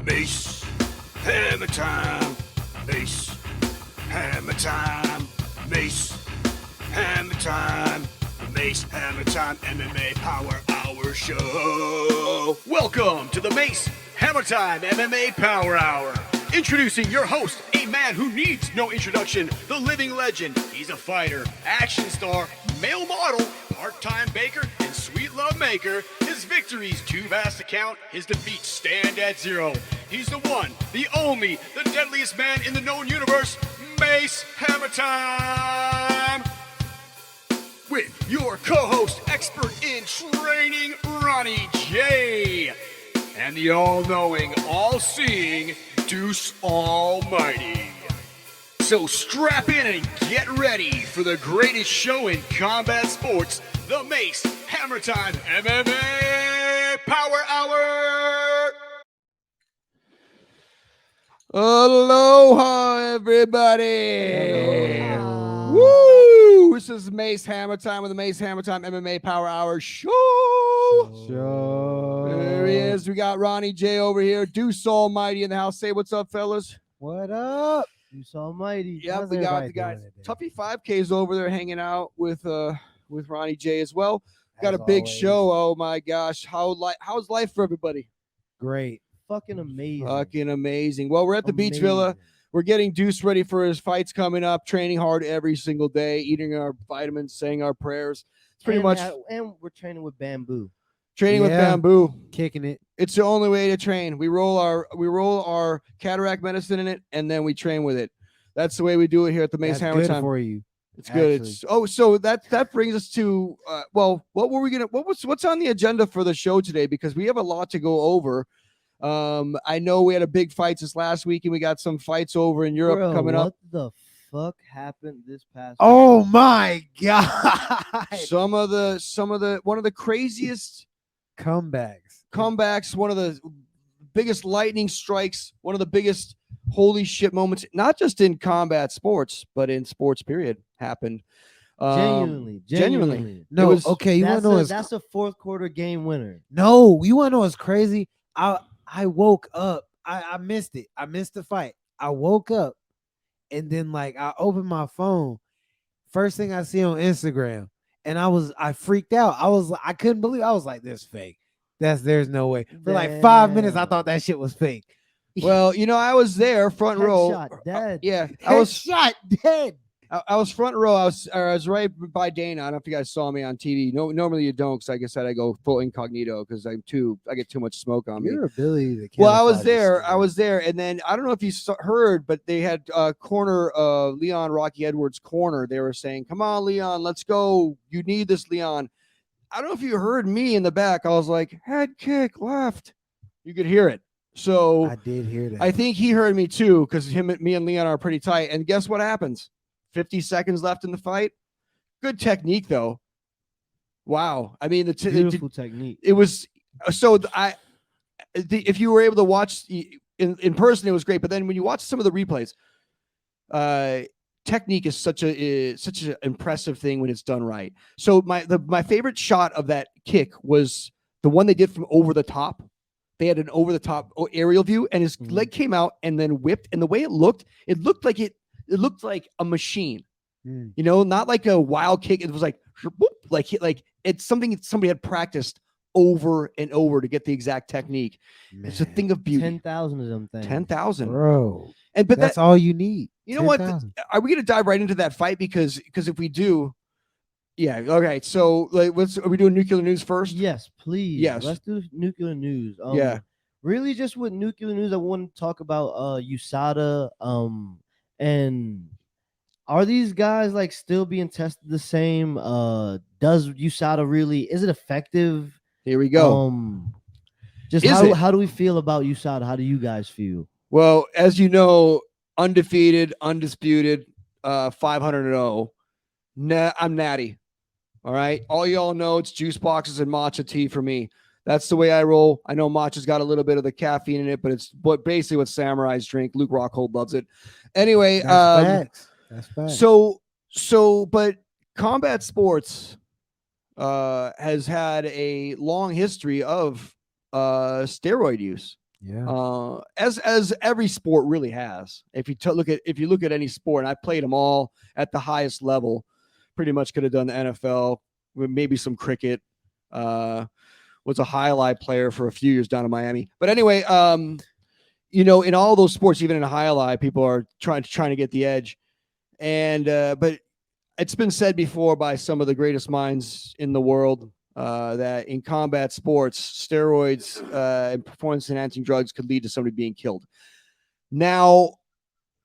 Mace Hammertime. Mace Hammertime. Mace Hammertime. The Mace Hammertime MMA Power Hour Show. Welcome to the Mace Hammertime MMA Power Hour. Introducing your host, a man who needs no introduction, the living legend. He's a fighter, action star, male model, part-time baker, and sweet love maker. His victories too vast to count, his defeats stand at zero. He's the one, the only, the deadliest man in the known universe, Mace Hammertime. With your co-host, expert in training, Ronnie J. And the all-knowing, all-seeing Deuce Almighty. So strap in and get ready for the greatest show in combat sports, the Mace Hammertime MMA Power Hour. Aloha, everybody. Aloha. Woo! This is Mace Hammertime with the Mace Hammertime MMA Power Hour show. There he is. We got Ronnie J over here. Deuce Almighty in the house. Say what's up, fellas. What up? Deuce Almighty. Yep, How's we got everybody the guys. doing today? Tuffy 5K's over there hanging out with Ronnie J as well. Got As a big always. show. Oh my gosh. How's life for everybody? Great. Fucking amazing. Fucking amazing. Well, we're at the Beach Villa. Amazing. We're getting Deuce ready for his fights coming up, training hard every single day, eating our vitamins, saying our prayers. It's pretty much And we're training with bamboo. training with Yeah. bamboo. Kicking it. It's the only way to train. We roll our cataract medicine in it, and then we train with it. That's the way we do it here at the Mace That's Hammer good Time. for you. It's good. actually. So that brings us to well, what's on the agenda for the show today? Because we have a lot to go over. I know we had a big fights this last week, and we got some fights over in Europe Bro, coming up. What the fuck happened this past Oh week? my god! Some of the one of the craziest comebacks, one of the biggest lightning strikes, one of the biggest holy shit moments, not just in combat sports, but in sports period happened. Genuinely. No, was- okay. You want to know what's that's a fourth quarter game winner. no? You want to know what's crazy? I woke up. I missed it. I missed the fight. I woke up, and then like I opened my phone. First thing I see on Instagram, and I freaked out. I couldn't believe. I was like, "This fake. There's no way." For like 5 minutes, I Damn. thought that shit was fake. Well, I was there front row. Headshot dead. Yeah, I was shot dead. I was front row. I was right by Dana. I don't know if you guys saw me on TV. No, normally you don't, because like I said, I go full incognito because I get too much smoke on me. Your ability to Well, I was camouflage is there. so I was there, and then I don't know if you heard, but they had corner Leon Rocky Edwards corner. They were saying, "Come on, Leon, let's go. You need this, Leon." I don't know if you heard me in the back. I was like, head kick left. You could hear it. So I did hear that. I think he heard me too, because me and Leon are pretty tight. And guess what happens? 50 seconds left in the fight. Good technique, though. Wow. I mean, Beautiful technique. it was so. If you were able to watch in person, it was great. But then when you watch some of the replays, technique is such an impressive thing when it's done right. So my favorite shot of that kick was the one they did from over the top. They had an over the top aerial view, and his leg came out and then whipped. And the way it looked like a machine. Not like a wild kick. It was like it's something somebody had practiced over and over to get the exact technique. It's a thing of beauty. 10,000 of them things. 10,000, bro. but That's all you need. You know what? 10,000. Are we going to dive right into that fight? Because if we do, yeah. Okay. So are we doing nuclear news first? Yes, please. Yes. Let's do nuclear news. Yeah. Really, just with nuclear news, I want to talk about USADA. And are these guys like still being tested the same? Does USADA really? Is it effective? Here we go. Just Is it? how do we feel about USADA? How do you guys feel? Well, as you know, undefeated, undisputed, 500-0. I'm natty. All right. All y'all know it's juice boxes and matcha tea for me. That's the way I roll. I know matcha's got a little bit of the caffeine in it, but it's basically what samurais drink. Luke Rockhold loves it. Anyway, That's facts. but combat sports has had a long history of steroid use. Yeah. As every sport really has. If you look at any sport, and I played them all at the highest level, pretty much could have done the NFL with maybe some cricket. Was a highlight player for a few years down in Miami. But anyway, in all those sports, even in a highlight, people are trying to get the edge. And but it's been said before by some of the greatest minds in the world that in combat sports, steroids and performance-enhancing drugs could lead to somebody being killed. Now,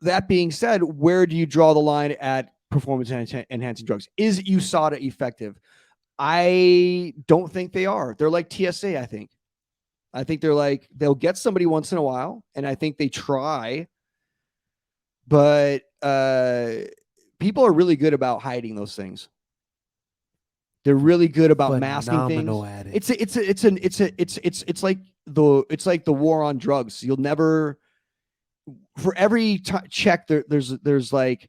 that being said, where do you draw the line at performance-enhancing drugs? Is USADA effective? I don't think they are. They're like TSA, I think. I think they'll get somebody once in a while, and I think they try, but people are really good about hiding those things. They're really good about masking things. At it. It's like the war on drugs. You'll never, for every check there's like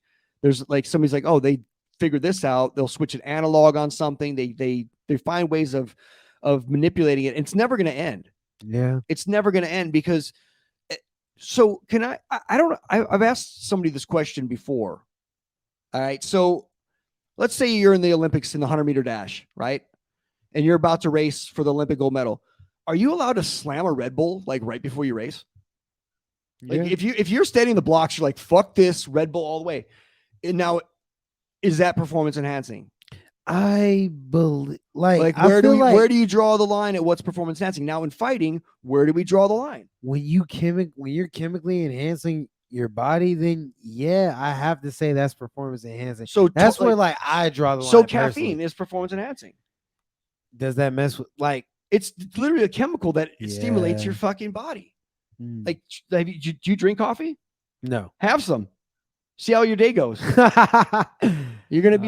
somebody's like, oh, they figured this out. They'll switch an analog on something. They find ways of manipulating it. It's never going to end. Yeah. It's never going to end because. So can I don't know. I've asked somebody this question before. All right. So let's say you're in the Olympics in the 100-meter dash, right? And you're about to race for the Olympic gold medal. Are you allowed to slam a Red Bull like right before you race? Like if you're standing in the blocks, you're like, fuck this Red Bull all the way. And now, is that performance enhancing? I believe where do you draw the line at what's performance enhancing? Now in fighting, where do we draw the line? When you're chemically enhancing your body, then yeah, I have to say that's performance enhancing. So that's where I draw the line. So caffeine is performance enhancing. Does that mess with it's literally a chemical that stimulates your fucking body. Like, do you drink coffee? No. Have some. See how your day goes. You're gonna be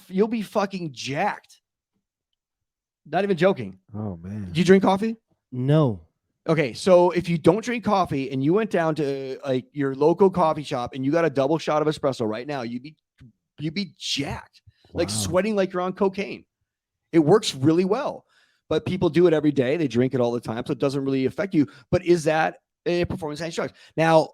you'll be fucking jacked. Not even joking. Oh man. Do you drink coffee? No. Okay, so if you don't drink coffee and you went down to like your local coffee shop and you got a double shot of espresso right now, you'd be jacked, like sweating like you're on cocaine. It works really well, but people do it every day. They drink it all the time, so it doesn't really affect you. But is that a performance enhancing drug? Now,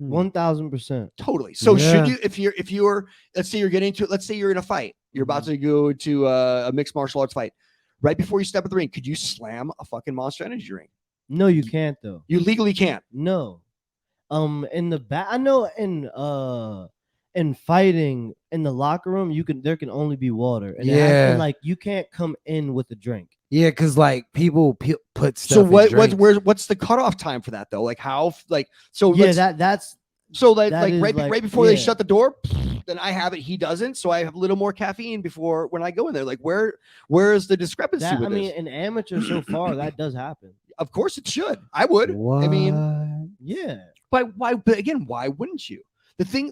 1000%. Totally. So should you, if you're, let's say you're in a fight, you're about to go to a mixed martial arts fight. Right before you step in the ring, could you slam a fucking Monster Energy drink? No, you can't though. You legally can't. No. In the back, I know in fighting in the locker room, there can only be water. And you can't come in with a drink. Yeah, because people put stuff. So what's the cutoff time for that though? Like how that's right before they shut the door, then I have it, he doesn't, so I have a little more caffeine before when I go in there. Like where is the discrepancy with this? In amateur so far that does happen. Of course it should. I would. What? I mean, yeah. But why? But again, why wouldn't you? The thing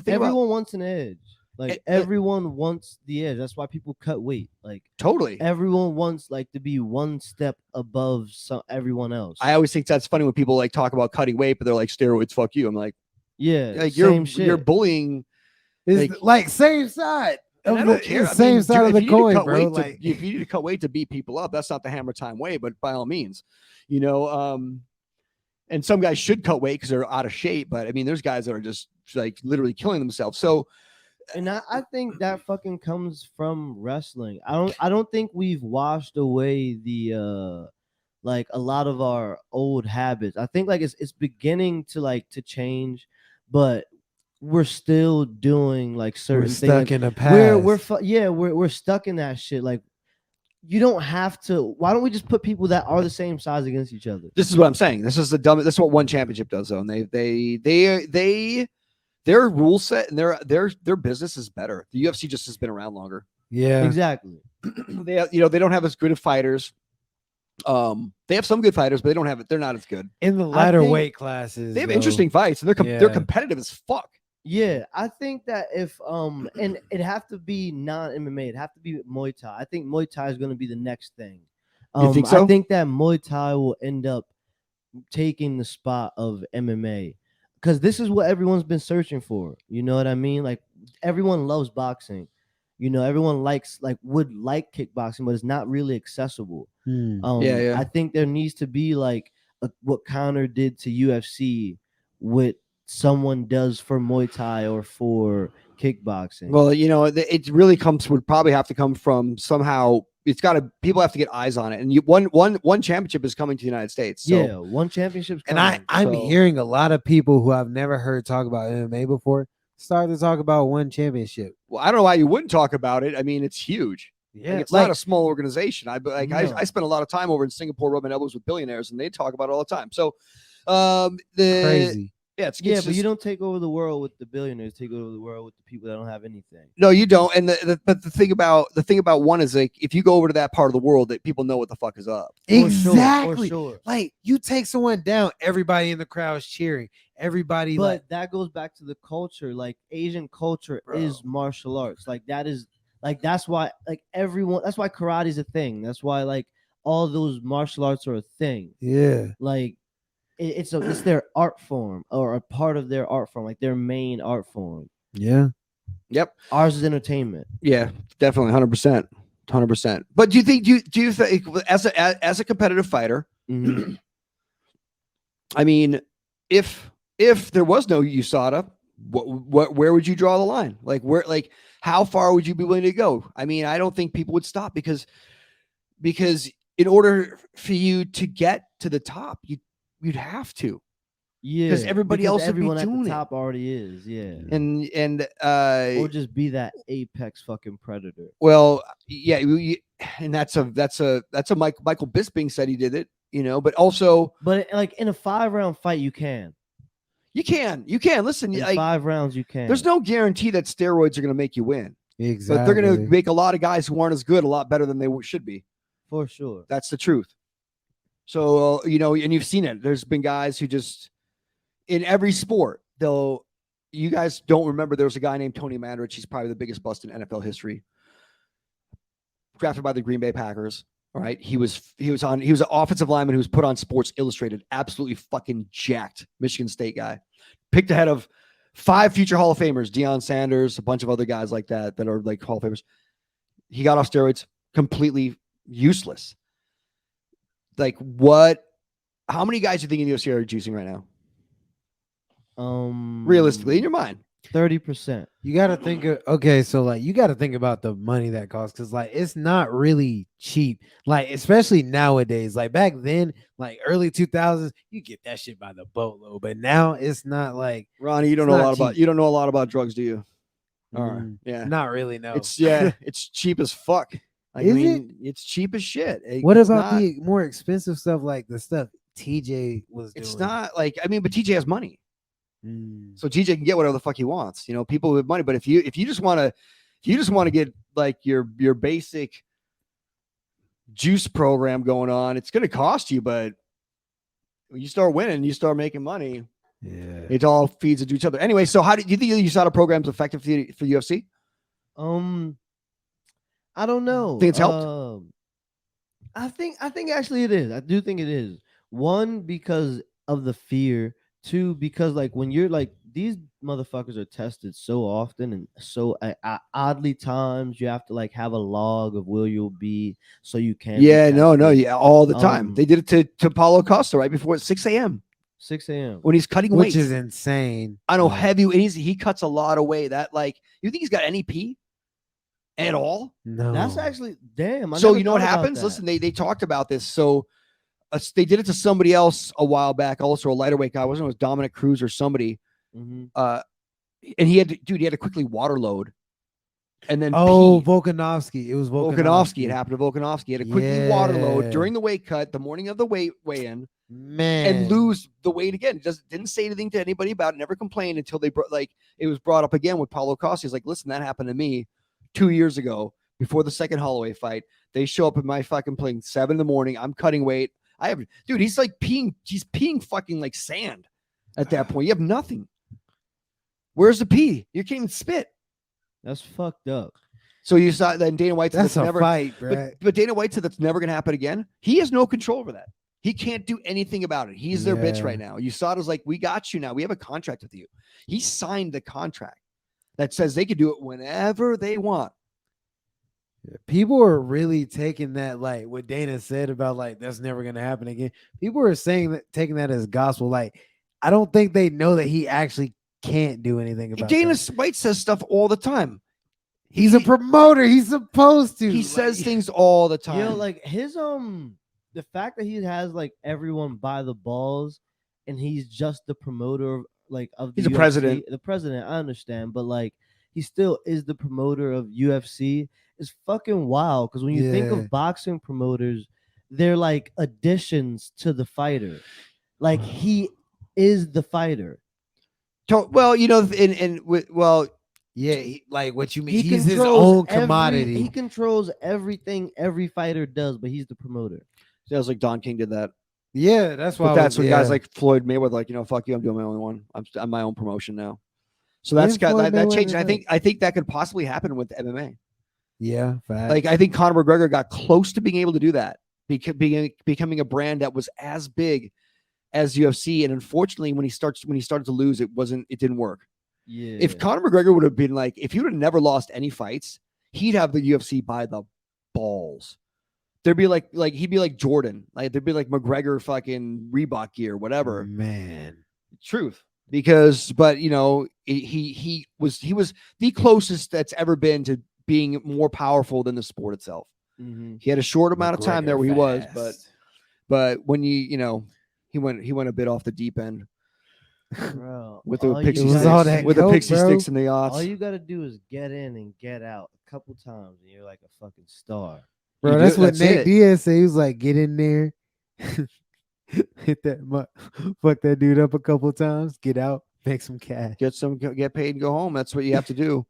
everyone wants an edge. Like everyone wants the edge. That's why people cut weight. Like totally. Everyone wants to be one step above everyone else. I always think that's funny when people talk about cutting weight, but they're like steroids. Fuck you. I'm like, yeah, you're bullying. It's same side. I don't care. Same side of the coin, bro. If you need to cut weight to beat people up, that's not the hammer time way. But by all means, and some guys should cut weight because they're out of shape. But I mean, there's guys that are just literally killing themselves. So. And I think that fucking comes from wrestling. I don't think we've washed away the a lot of our old habits. I think it's beginning to change, but we're still doing certain things. Stuck in the past. We're stuck in that shit. Like you don't have to. Why don't we just put people that are the same size against each other? This is what I'm saying. This is this is what one championship does though. And their rule set and their business is better. The UFC just has been around longer. Yeah, exactly. They don't have as good of fighters. They have some good fighters, but they're not as good in the lighter weight classes. They have interesting fights, and they're competitive as fuck. Yeah, I think that if and it have to be non-MMA, it have to be Muay Thai. I think Muay Thai is going to be the next thing. You think so? I think that Muay Thai will end up taking the spot of MMA. Because this is what everyone's been searching for. You know what I mean? Like everyone loves boxing. Everyone would like kickboxing, but it's not really accessible. I think there needs to be what Conor did to UFC, what someone does for Muay Thai or for kickboxing. Well, it really would probably have to come from somehow. It's got to, people have to get eyes on it, and one championship is coming to the United States. So, yeah, one championship's And coming. I'm So- hearing a lot of people who I've never heard talk about MMA before start to talk about one championship. well, I don't know why you wouldn't talk about it. I mean, it's huge. Yeah, Like, it's not a small organization. I No. spent a lot of time over in Singapore rubbing elbows with billionaires, and they talk about it all the time. So, crazy. yeah, it's Yeah, just, but you don't take over the world with the billionaires. Take over the world with the people that don't have anything. no, you don't. And but the thing about one is, like, if you go over to that part of the world, that people know what the fuck is up. Exactly. For sure. Like you take someone down, everybody in the crowd is cheering. Everybody, But like, that goes back to the culture. Like Asian culture Bro. is martial arts. Like that is like that's why like everyone. That's why karate is a thing. That's why like all those martial arts are a thing. yeah, Like it's their art form or a part of their art form, like their main art form. yeah. Yep. Ours is entertainment. Yeah, definitely, 100%. But do you think as a competitive fighter? Mhm. I mean, if there was no USADA, where would you draw the line? Like how far would you be willing to go? I mean, I don't think people would stop because in order for you to get to the top, you'd have to. Yeah, everybody else would be everyone at doing the it. top already is. Yeah, And or just be that apex fucking predator. well, yeah, and that's a Michael Bisping said he did it, but also But like in a 5-round fight, you can. you can listen. In Like, 5 rounds, you can. there's no guarantee that steroids are going to make you win, Exactly. but they're going to make a lot of guys who aren't as good a lot better than they should be. for sure. That's the truth. So and you've seen it. There's been guys who just in every sport, you guys don't remember there was a guy named Tony Mandarich. He's probably the biggest bust in NFL history. Drafted by the Green Bay Packers. All right. He was an offensive lineman who was put on Sports Illustrated. Absolutely fucking jacked Michigan State guy. Picked ahead of 5 future Hall of Famers, Deion Sanders, a bunch of other guys like that are like Hall of Famers. He got off steroids, completely useless. Like how many guys do you think in the UFC are juicing right now? Realistically, in your mind. 30%. You got to think of, okay, so like you got to think about the money that costs, because like it's not really cheap, like especially nowadays. Like back then, like early 2000s, you get that shit by the boatload, but now it's not like Ronnie, you don't know a lot about drugs, do you? All right. Yeah. not really. No, It's cheap as fuck. Is it? It's cheap as shit. What It's about not- the more expensive stuff, like the stuff TJ was doing? It's not like, but TJ has money. Mm. So TJ can get whatever the fuck he wants. People with money. But if you just want to get like your basic juice program going on, it's going to cost you. But when you start winning, you start making money. Yeah. It all feeds into each other. Anyway, so how do you think the USADA program's effective for UFC? I don't know. Think it's helped? I think actually it is. I do think it is. One, because of the fear. 2, because like when you're like these motherfuckers are tested so often and so oddly times, you have to like have a log of where you'll be so you can. Yeah, no, all the time. Um, They did it to Paulo Costa right before 6 a.m. 6 a.m. when he's cutting Which weights. is insane. I know Yeah. heavy, and he cuts a lot of weight. That like, you think he's got NEP at all? No, That's actually damn. I So never you know what thought about happens? that. Listen, they talked about this. So they did it to somebody else a while back, also a lighter weight guy. I wasn't it was Dominic Cruz or somebody. Mhm. And he had to quickly water load, and then Oh, pee. Volkanovski. It was Volkanovski. It happened to Volkanovski. He had to quickly water load Yeah. during the weight cut, the morning of the weigh-in, Man, and lose the weight again. Didn't say anything to anybody about it. Never complained until it was brought up again with Paulo Costa. He's like, listen, that happened to me 2 years ago before the second Holloway fight. They show up in my fucking plane 7 a.m. I'm cutting weight. He's like peeing. He's peeing fucking like sand at that point. You have nothing. Where's the pee? You can't even spit. That's fucked up. So you saw then Dana White said that's a never fight, bro. but Dana White said that's never going to happen again. He has no control over that. He can't do anything about it. He's their bitch Yeah. right now. USADA's like, we got you now. We have a contract with you. He signed the contract that says they can do it whenever they want. People are really taking that, like what Dana said about like that's never gonna happen again. People are saying that, taking that as gospel. Like, I don't think they know that he actually can't do anything about Dana that. White says stuff all the time. He's a promoter. He's supposed to. He Like, says things all the time. Yo, like his the fact that he has like everyone by the balls, and he's just the promoter of like of the He's the UFC. president. The president, I understand, but like he still is the promoter of UFC. It's fucking wild because when you think Yeah. of boxing promoters, they're like additions to the fighter. Like he is the fighter. Well, you know, well, yeah, like what you mean? He He's his controls own commodity. He controls everything every fighter does, but he's the promoter. sounds like Don King did that. Yeah, that's why. But that's when guys yeah. like Floyd Mayweather, like, you know, fuck you, I'm doing my own one. I'm my own promotion now. So When that's got Floyd that Mayweather changed. did I think that could possibly happen with MMA. Yeah, fact. Like I think Conor McGregor got close to being able to do that, becoming a brand that was as big as UFC. And unfortunately, when he started to lose, it didn't work. Yeah. If Conor McGregor would have been like, if he would have never lost any fights, he'd have the UFC by the balls. There'd be like he'd be like Jordan, like there'd be like McGregor fucking Reebok gear, whatever. Man, Truth. Because, but you know, he was the closest that's ever been to being more powerful than the sport itself. Mm-hmm. He had a short amount of time there where he was, fast. but when he went a bit off the deep end Bro, with the all pixie you was sticks, all that with the coke, pixie bro. sticks and the all yachts. you gotta do is get in and get out a couple times, and you're like a fucking star. Bro, You that's do- what that's Nate it. Diaz said. He was like, get in there, hit that, fuck that dude up a couple times, get out, make some cash. Get paid and go home. That's what you have to do.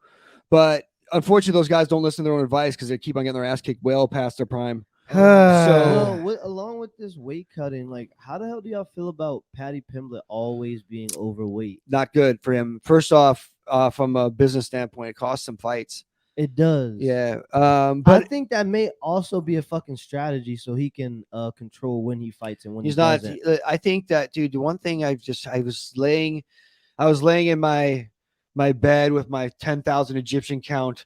But unfortunately, those guys don't listen to their own advice because they keep on getting their ass kicked well past their prime. Well, along with this weight cutting, like, how the hell do y'all feel about Paddy Pimblett always being overweight? Not good for him. First off, from a business standpoint, it costs some fights. It does. Yeah. I But think that may also be a fucking strategy so he can control when he fights and when he's he not. doesn't. I think that, dude. The one thing I was laying in my bed with my 10,000 Egyptian count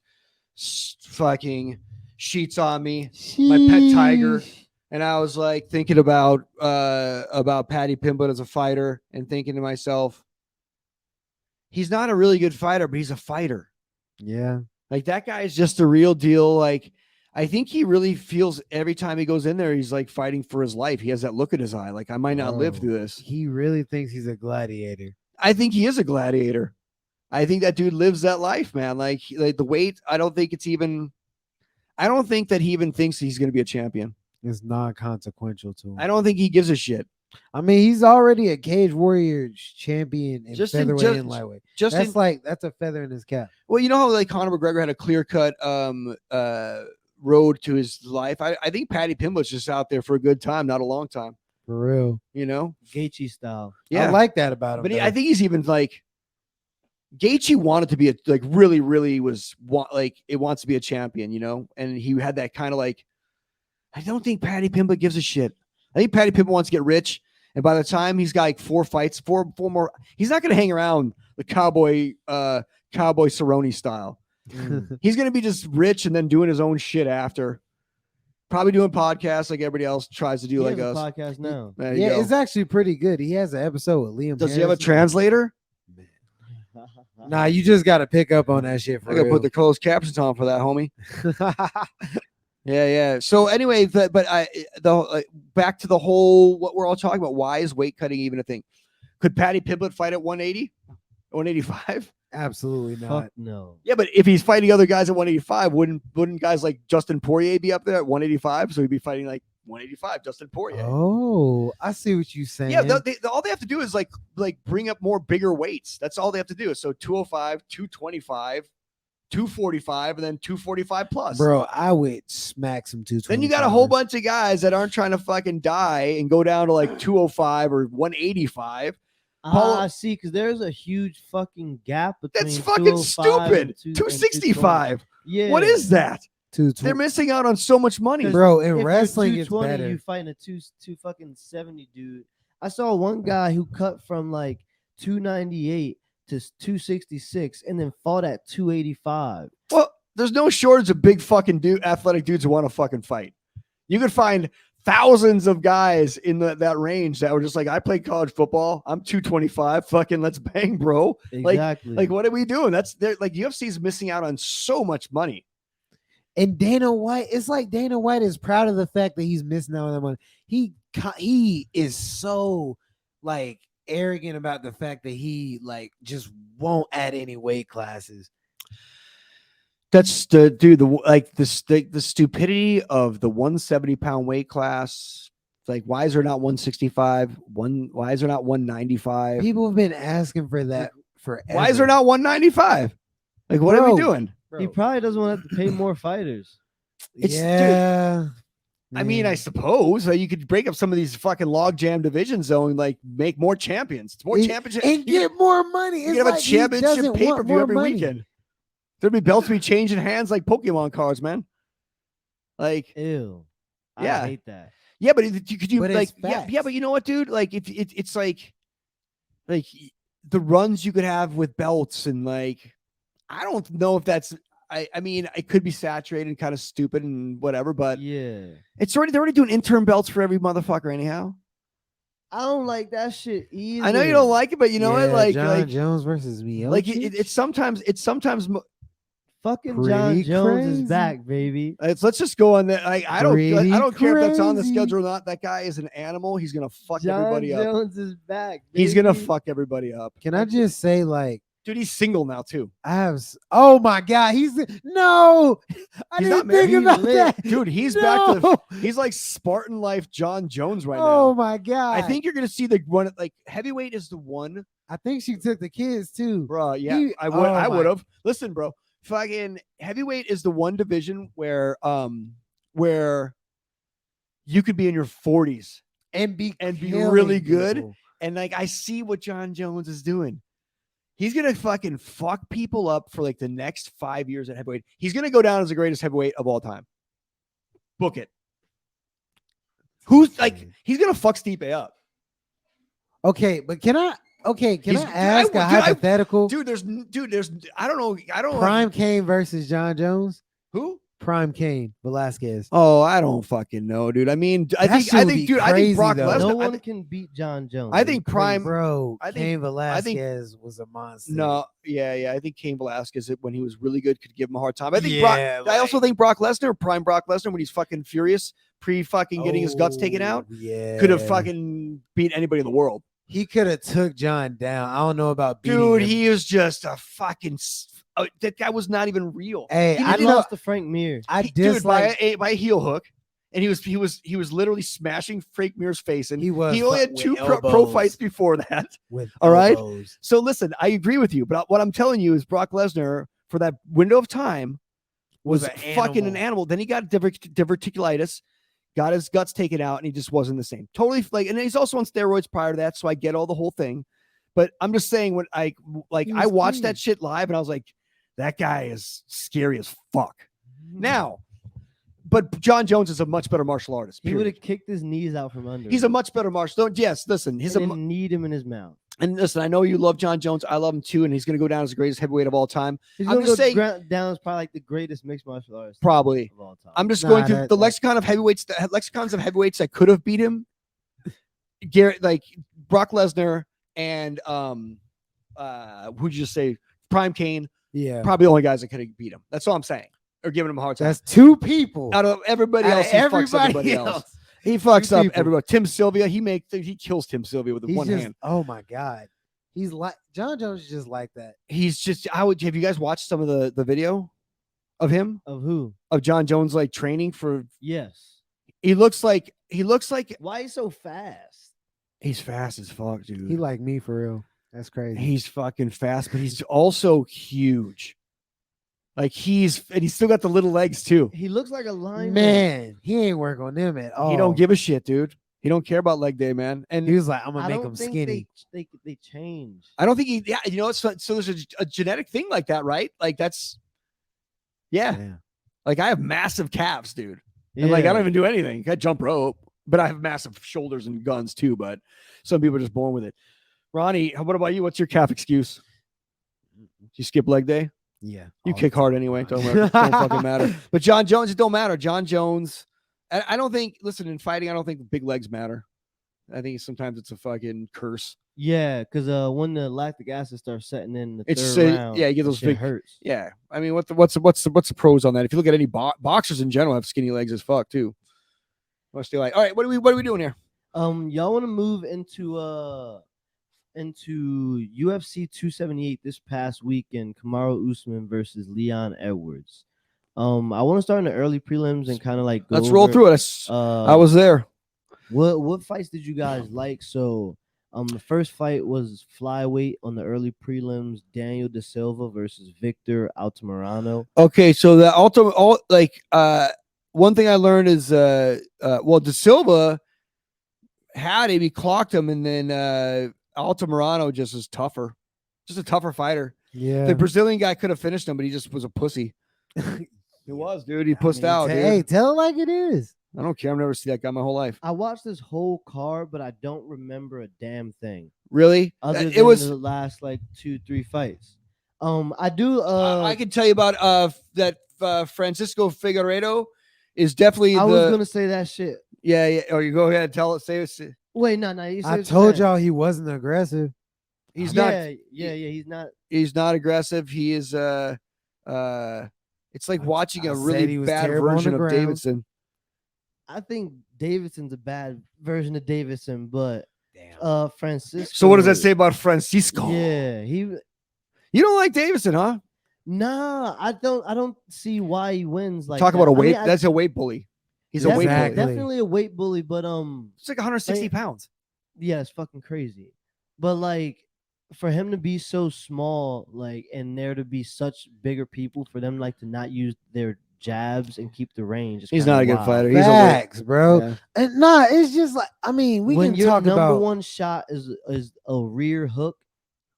fucking sheets on me, my pet tiger, Sheesh. and I was like thinking about Paddy Pimblett as a fighter and thinking to myself, he's not a really good fighter, but he's a fighter. Yeah. Like that guy is just a real deal. Like I think he really feels every time he goes in there, he's like fighting for his life. He has that look in his eye. Like I might not live Oh, through this. He really thinks he's a gladiator. I think he is a gladiator. I think that dude lives that life, man. Like the weight, I don't think that he even thinks he's going to be a champion. It's non-consequential to him. I don't think he gives a shit. I mean, he's already a Cage Warriors champion in featherweight and lightweight. That's a feather in his cap. Well, you know how like Conor McGregor had a clear-cut road to his life. I think Paddy Pimblett's just out there for a good time, not a long time. For real. You know, Gaethje style. yeah. I like that about him. But though. I think he's even like Gaethje wanted to be really it wants to be a champion, you know, and he had that kind of like. I don't think Paddy Pimblett gives a shit. I think Paddy Pimblett wants to get rich, and by the time he's got like four more, he's not going to hang around the cowboy Cerrone style. He's going to be just rich and then doing his own shit after. Probably doing podcasts like everybody else tries to do, He like has a us. podcast now. There you yeah, go. it's actually pretty good. He has an episode with Liam. Does he have a Harrison. translator? Nah, you just got to pick up on that shit for I got to real. put the closed captions on for that, homie. Yeah. So anyway, back to the whole what we're all talking about. Why is weight cutting even a thing? Could Paddy Pimblett fight at 180, 185? Absolutely not. Fuck no. Yeah, but if he's fighting other guys at 185, wouldn't guys like Justin Poirier be up there at 185? So he'd be fighting like 185, Justin Poirier. Oh, I see what you're saying. Yeah, all they have to do is like bring up more bigger weights. That's all they have to do. So 205, 225, 245, and then 245 plus. Bro, I would smack some 220. Then you got a whole bunch of guys that aren't trying to fucking die and go down to like 205 or 185. I see, because there's a huge fucking gap between. That's fucking 205 stupid. and 265. Yeah. What is that? 220. They're missing out on so much money. Bro, If in you're wrestling, it's 220, better. You fighting a two fucking 70 dude. I saw one guy who cut from like 298 to 266 and then fought at 285. Well, there's no shortage of big fucking athletic dudes who want to fucking fight. You could find thousands of guys in that range that were just like, I played college football. I'm 225. Fucking let's bang, bro. Exactly. Like what are we doing? That's like UFC is missing out on so much money. And Dana White, it's like Dana White is proud of the fact that he's missing out on that money. He is so like arrogant about the fact that he like just won't add any weight classes. That's the stupidity of the 170-pound weight class. Like, why is there not 165? Why is there not 195? People have been asking for that forever. Why is there not 195? Like, what are we doing? He probably doesn't want to have to pay more fighters. Yeah. I mean, I suppose you could break up some of these fucking logjam divisions, though, and like make more champions. It's more championships and get more money. You can have a championship pay-per-view every weekend. There'd be belts be changing hands like Pokemon cards, man. Like, ew. Yeah. I hate that. Yeah, but could you But like it's yeah, facts. but you know what, dude? Like, if it's like the runs you could have with belts and like, I don't know if that's. I mean, it could be saturated and kind of stupid and whatever, but Yeah. they're already doing interim belts for every motherfucker anyhow. I don't like that shit either. I know you don't like it, but you know what? Like, John Jones versus Miocic. like it's sometimes fucking John Pretty Jones is crazy. back, baby. let's just go on that. I don't care if that's on the crazy. schedule or not. That guy is an animal. He's gonna fuck John everybody up. Jones is back. He's gonna baby. fuck everybody up. Can I just say, like, Dude, he's single now too. oh my God, no, I He's didn't not think married. about He's lit. that. Dude, he's No. back to he's like Spartan life John Jones right Oh now. my God. I think you're gonna see the one like heavyweight is the one, I think she took the kids too. bro. Yeah, He- I oh would my- have. Listen, bro. Fucking heavyweight is the one division where you could be in your 40s and be really killing good. people. and like I see what John Jones is doing. He's gonna fucking fuck people up for like the next 5 years at heavyweight. He's gonna go down as the greatest heavyweight of all time. Book it. Who's like he's gonna fuck Stipe up, Okay, but can I He's- ask dude, a I- hypothetical? there's I don't know Prime Kane versus John Jones. who. Prime Kane Velasquez. Oh, I don't fucking know, dude. I mean, I That shit would think, be dude, I think crazy, Brock though. Lesnar. No I one think- can beat John Jones. I think Prime. Bro, I think- Kane Velasquez was a monster. No, yeah. I think Cain Velasquez, when he was really good, could give him a hard time. I think Yeah, I also think Brock Lesnar, prime Brock Lesnar, when he's fucking furious, pre-fucking getting his guts taken out, Yeah, could have fucking beat anybody in the world. He could have took John down. I don't know about beating Dude, him. he is just a fucking. That guy was not even real. Hey, He I did know. lost to Frank Mir. I Dude, dislike. by a heel hook, and he was literally smashing Frank Mir's face, and He was. he only had with 2 pro elbows, fights before that. With All right? elbows. So listen, I agree with you, but what I'm telling you is Brock Lesnar for that window of time was an fucking an animal. Then he got diverticulitis, got his guts taken out, and he just wasn't the same. Totally like, and he's also on steroids prior to that, so I get all the whole thing. But I'm just saying, when I He I was watched clean. that shit live, and I was like, that guy is scary as fuck. Now, but John Jones is a much better martial artist. He would period. have kicked his knees out from under. He's a him much better martial. Yes, listen, he's and a didn't need him in his mouth. and listen. I know you love John Jones. I love him too, and he's going to go down as the greatest heavyweight of all time. He's I'm gonna just go saying- down as probably like the greatest mixed martial artist Probably. of all time. I'm just Nah, going through that- the that- lexicon of heavyweights, lexicons of heavyweights that could have beat him. Garrett, like Brock Lesnar and who'd you just say? Prime Kane, Yeah, probably the only guys that could have beat him. That's all I'm saying. Or giving him a hard time. that's 2 people. Out of everybody else, he fucks everybody else. He fucks Two up people. everybody. Tim Sylvia, he kills Tim Sylvia with He's one just, hand. oh my God, he's like John Jones is just like that. He's just. Have you guys watched some of the video of him Of who? of John Jones like training for? Yes. He looks like Why he's so fast? he's fast as fuck, dude. He like me for real. That's crazy. He's fucking fast, but he's also huge. Like he's still got the little legs too. He looks like a lineman. Man, he ain't work on them at all. He don't give a shit, dude. He don't care about leg day, man. And He was like, I'm gonna I make don't him think skinny. they change. I don't think he. Yeah, you know, so there's a genetic thing like that, right? Like that's. Yeah, Yeah. like I have massive calves, dude. And like I don't even do anything. I jump rope, but I have massive shoulders and guns too. But some people are just born with it. Ronnie, what about you? What's your calf excuse? Did you skip leg day? Yeah, You all kick the hard time. anyway. Don't fucking matter. But John Jones, it don't matter. John Jones, I don't think. Listen, in fighting, I don't think big legs matter. I think sometimes it's a fucking curse. Yeah, because when the lactic acid starts setting in the It's third round, yeah, you get that those shit big hurts. Yeah, I mean, what's the pros on that? If you look at any boxers in general, have skinny legs as fuck too. Must be like, all right, what are we doing here? Y'all want to move into UFC 278 this past weekend, Kamaru Usman versus Leon Edwards. I want to start in the early prelims and kind of like go Let's roll over, through it. I was there. What fights did you guys like? So the first fight was flyweight on the early prelims, Daniel De Silva versus Victor Altamirano. Okay, so the one thing I learned is well, De Silva had him, he clocked him, and then Altamirano just is tougher, just a tougher fighter. Yeah. The Brazilian guy could have finished him, but he just was a pussy. He was, dude. He pussed out, dude. Hey, tell it like it is. I don't care. I've never seen that guy my whole life. I watched this whole card, but I don't remember a damn thing. Really? Other than It was. the last like 2-3 fights. I do. I can tell you about that Francisco Figueiredo is definitely. I was gonna say that shit. Yeah. Oh, you go ahead. Tell it. Say it. Wait, no. You say I what told you're y'all he wasn't aggressive. He's saying. not. Yeah. He's not. He's not aggressive. He is. It's like watching I a said really he was bad terrible on version the of ground. Davidson. I think Davidson's a bad version of Davidson, but Damn. Francisco. So what does that say about Francisco? Yeah, You don't like Davidson, huh? Nah, I don't see why he wins. Like Talk that. about a I mean, weight. That's a weight bully. He's a weight bully. Exactly. Definitely a weight bully, but It's like 160 pounds. yeah, it's fucking crazy. But like for him to be so small, like, and there to be such bigger people, for them like to not use their jabs and keep the range. He's not a good fighter. He's Facts, bro. Yeah. And nah, it's just like we when can your talk number about one shot is a rear hook.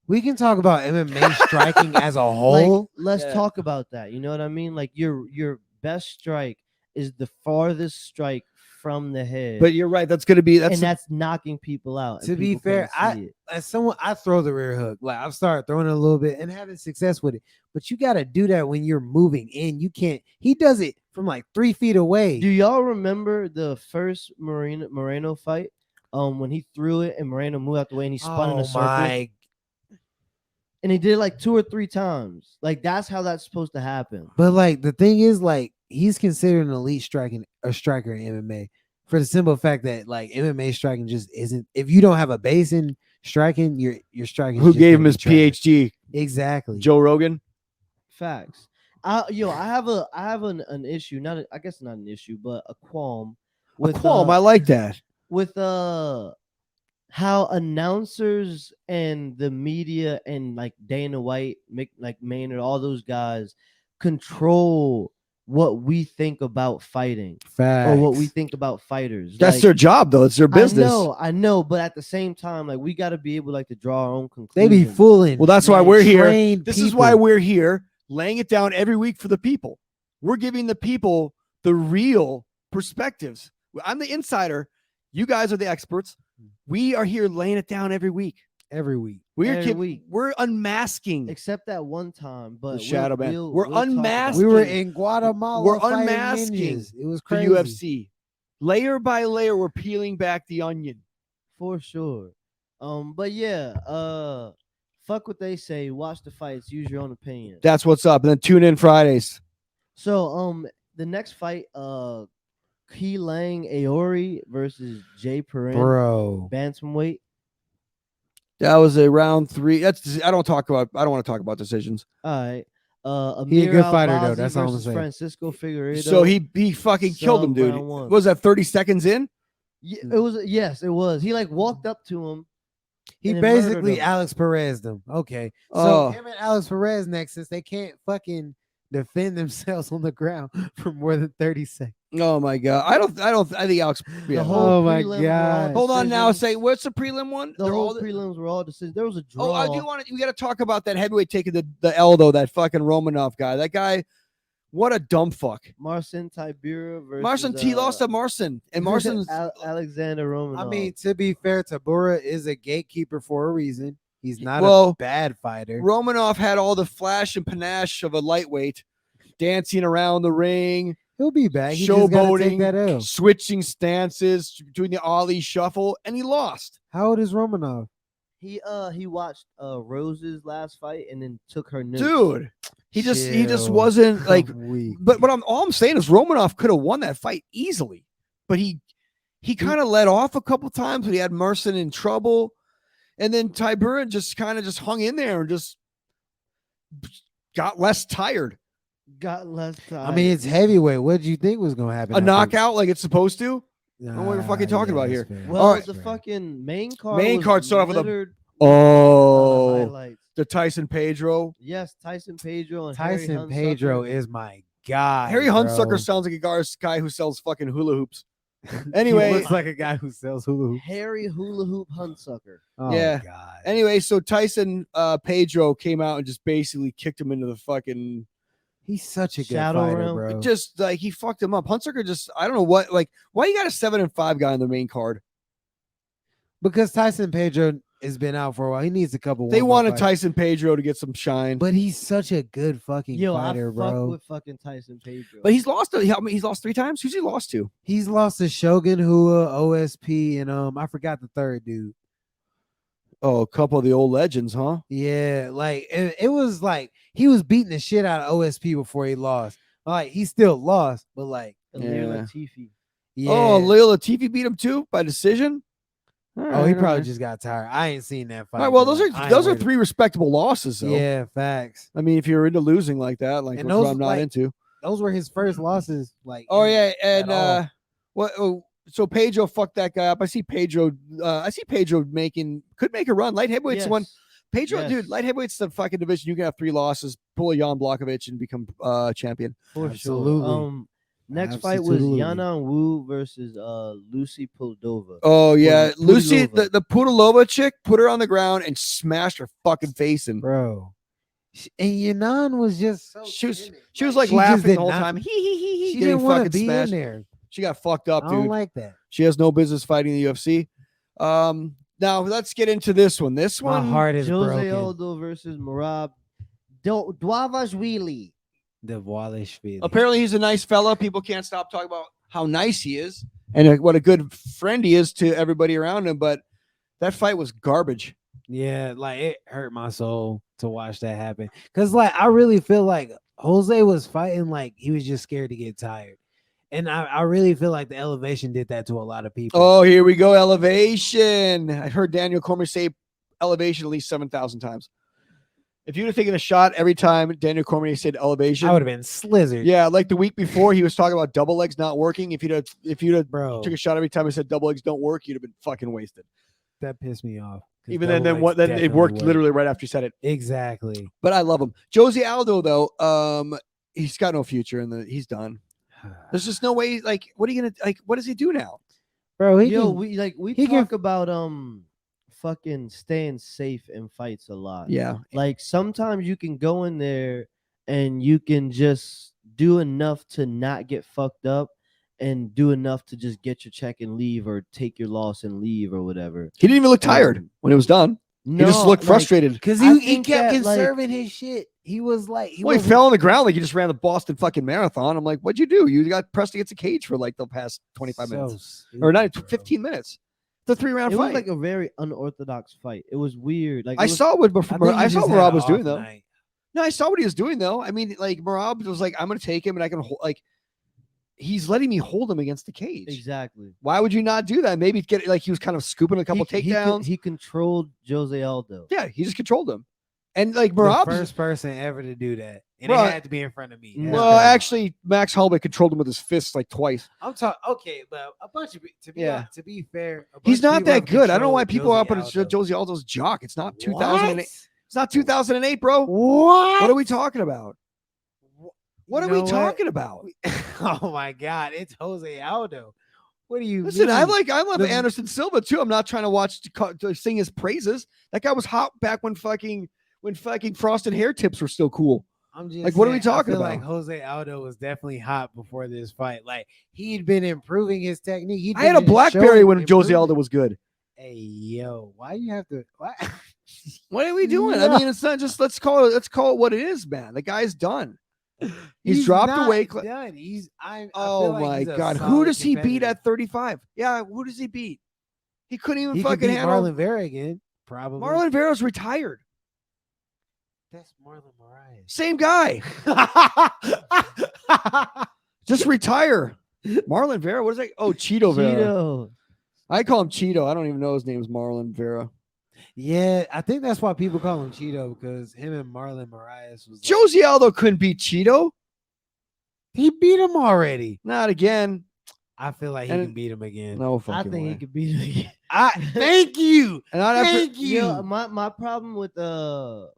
we can talk about MMA striking as a whole. Like, let's Yeah. talk about that. You know what I mean? Like your best strike is the farthest strike from the head. But you're right. That's going to be. and that's knocking people out. and To be people fair, can't see it. As someone, I throw the rear hook. Like I've started throwing it a little bit and having success with it. But you got to do that when you're moving in. You can't. He does it from like 3 feet away. Do y'all remember the first Moreno fight? When he threw it and Moreno moved out the way and he spun in a circle. My, And he did it like 2 or 3 times. Like that's how that's supposed to happen. but like the thing is, like he's considered an elite striker in MMA for the simple fact that like MMA striking just isn't. If you don't have a base in striking, your striking. Who gave him his PhD? Exactly. Joe Rogan. Facts. I have an issue. I guess not an issue, but a qualm. With I like that. with how announcers and the media and like Dana White, like Maynard, all those guys control what we think about fighting Facts. or what we think about fighters. That's Like, their job, though. It's their business. I know, but at the same time, like we got to be able like to draw our own They conclusions. be fooling. Well, that's why man, we're here. trained This is people. why we're here, laying it down every week for the people. We're giving the people the real perspectives. I'm the insider. You guys are the experts. We are here laying it down every week. every week. Every week. We're unmasking Except that one time, but the shadow man. We're we'll talk about unmasked. it. We were in Guatemala. We're fighting unmasking ninjas. It was the crazy. UFC. Layer by layer, we're peeling back the onion. For sure. But yeah, fuck what they say. Watch the fights. Use your own opinion. That's what's up. And then tune in Fridays. So, the next fight, Key Lang Aori versus Jay Perrin, Bro. bantamweight. That was a round 3. I don't want to talk about decisions. All right. He a Amir good fighter, though. Al-Bazzi That's all I'm versus saying. Francisco Figueiredo. So he fucking killed him, dude. round 1. What was that 30 seconds in? Yeah, it was. Yes, it was. He like walked up to him. He and then murdered basically him. Alex Perez them. Okay. So Oh. him and Alex Perez next, since they can't fucking defend themselves on the ground for more than 30 seconds. Oh my god. I think Alex. The Yeah. whole Oh my prelim were all God. Hold on now. decisions. Say what's the prelim one? The They're whole all- prelims were all decisions. There was a draw. Oh, I do want to. We got to talk about that heavyweight taking the L though. That fucking Romanov guy. That guy. What a dumb fuck. Marcin Tybura versus Marcin T lost to Marcin, and Marcin's. Alexander Romanov. I mean, to be fair, Tabora is a gatekeeper for a reason. He's not Well, a bad fighter. Romanov had all the flash and panache of a lightweight, dancing around the ring, He'll be back. He just gotta take that showboating, L. switching stances, doing the Ali shuffle, and he lost. How old is Romanov? He watched Rose's last fight and then took her notes. Dude, he just Chill. wasn't like. I'm weak. But all I'm saying is Romanov could have won that fight easily, but he kind of let off a couple times. But he had Merson in trouble, and then Tiburon just kind of hung in there and just got less tired. Got less time. I mean, it's heavyweight. What did you think was gonna happen? A knockout like it's supposed to. Nah, what we're fucking talking about that's here. fair. well, all right. the fucking main card. Main was card started off with a- littered Oh, highlights. the Tyson Pedro. Yes, Tyson Pedro and Tyson Harry Pedro Hunsucker. is my guy. Harry bro. Hunsucker sounds like a guy who sells fucking hula hoops. He Anyway, looks like a guy who sells hula hoops. Harry Hula Hoop Hunsucker. Oh, Yeah. God. anyway, so Tyson Pedro came out and just basically kicked him into the fucking. He's such a good Shadow fighter, realm. bro. Just like he fucked him up. Hunsucker just, I don't know what, like, why you got a 7-5 guy on the main card? Because Tyson Pedro has been out for a while. He needs a couple. They warm-up wanted fights. Tyson Pedro to get some shine, But he's such a good fucking Yo, fighter, I fuck bro. with fucking Tyson Pedro. but he's lost. He's lost 3 times. Who's he lost to? He's lost to Shogun Hua, OSP, and I forgot the third dude. Oh, a couple of the old legends, huh? Yeah, like it was like he was beating the shit out of OSP before he lost. Like he still lost, but like Amir Yeah. Latifi. yeah. Oh, Lil Latifi beat him too by decision. Oh, he All right, probably all right. just got tired. I ain't seen that fight. All right, well, but, those like, I are ain't worried 3 respectable losses, though. Yeah, facts. I mean, if you're into losing like that, like And which those, I'm not like, into. Those were his first losses. Like, Oh in- yeah, and all. what? Oh, so Pedro fucked that guy up. I see Pedro could make a run. Light heavyweight's the one. Yes. Pedro, Yes. dude, light heavyweight's the fucking division. You can have 3 losses, pull a Jan Blachowicz, and become champion. For Absolutely. sure. Next fight was Absolutely. Yana Wu versus Lucy Puldova. Oh yeah, Pudilova. Lucy, the Pudilova chick, put her on the ground and smashed her fucking face in. bro. And Yanan was just so She was timid. she was like she just laughing did the whole not- time. He She getting didn't want to fucking be smashed. in there. She got fucked up, I don't dude. like that. She has no business fighting the UFC. Now let's get into this one. This My one, heart is Jose broken. Aldo versus Merab Dvalishvili. The Walishvili. apparently he's a nice fella. People can't stop talking about how nice he is and what a good friend he is to everybody around him. But that fight was garbage. Yeah, like it hurt my soul to watch that happen. Cause like I really feel like Jose was fighting like he was just scared to get tired. And I really feel like the elevation did that to a lot of people. Oh, here we go. Elevation. I heard Daniel Cormier say elevation at least 7,000 times. If you'd have taken a shot every time Daniel Cormier said elevation, I would have been slizzard. yeah, like the week before he was talking about double legs not working. If you'd have Bro, took a shot every time I said double legs don't work, you'd have been fucking wasted. that pissed me off. 'Cause Even then double what legs then it definitely worked work. literally right after you said it. Exactly. But I love him. Jose Aldo though, he's got no future he's done. There's just no way. Like, what are you gonna like? What does he do now? Bro, he Yo, can- we he can- talk about fucking staying safe in fights a lot. Yeah, Like sometimes you can go in there and you can just do enough to not get fucked up and do enough to just get your check and leave or take your loss and leave or whatever. he didn't even look tired when it was done. He just looked like, frustrated. Because I he think kept that, like- conserving his shit. He was like, He wasn't- fell on the ground like he just ran the Boston fucking marathon. I'm like, what'd you do? You got pressed against a cage for like the past 25 so minutes or not stupid, bro. 15 minutes. The 3-round It fight. was like a very unorthodox fight. It was weird. Like I it was- saw what I think he I saw just what had Rob an was doing off though. night. No, I saw what he was doing though. I mean, like Marab was like, I'm gonna take him and I can like he's letting me hold him against the cage. exactly. Why would you not do that? Maybe get like he was kind of scooping a couple He takedowns. he controlled Jose Aldo. Yeah, he just controlled him. And like The Marab, first person ever to do that, and Bro, it had to be in front of me. It had to well, be. actually, Max Holloway controlled him with his fists like twice. I'm talking. Okay, but a bunch of Yeah. to be fair, a He's bunch of not people that have good. I don't know why controlled people are up Jose on Aldo. Jose Aldo's jock. It's not 2008. What? It's not 2008, bro. What? What are we talking about? What You are we know what? talking about? Oh my God, it's Jose Aldo. What do you Listen, mean? I love The- Anderson Silva too. I'm not trying to watch to sing his praises. That guy was hot back when fucking frosted hair tips were still cool. I'm just like, what are we saying, I talking feel about? Like Jose Aldo was definitely hot before this fight. Like he'd been improving his technique. I had a BlackBerry when Jose Aldo was good. Hey yo, why you have to? Why? What are we doing? Yeah. I mean, it's not just let's call it what it is, man. The guy's done. He's dropped not a weight done. I Oh feel like my he's a god, who solid does he beat competitor. at 35? Yeah, who does he beat? He couldn't even He could fucking beat handle. Marlon Vera again, probably. Marlon Vera's retired. That's Marlon Moraes. Same guy. Just retire. Marlon Vera. What is that? Oh, Cheeto Vera. Cheeto. I call him Cheeto. I don't even know his name is Marlon Vera. Yeah, I think that's why people call him Cheeto, because him and Marlon Moraes was. Josie Aldo couldn't beat Cheeto. He beat him already. Not again. I feel like he And- can beat him again. No I fucking think way. he could beat him again. Thank you. And not after, Thank you. Yeah, my problem with Cheeto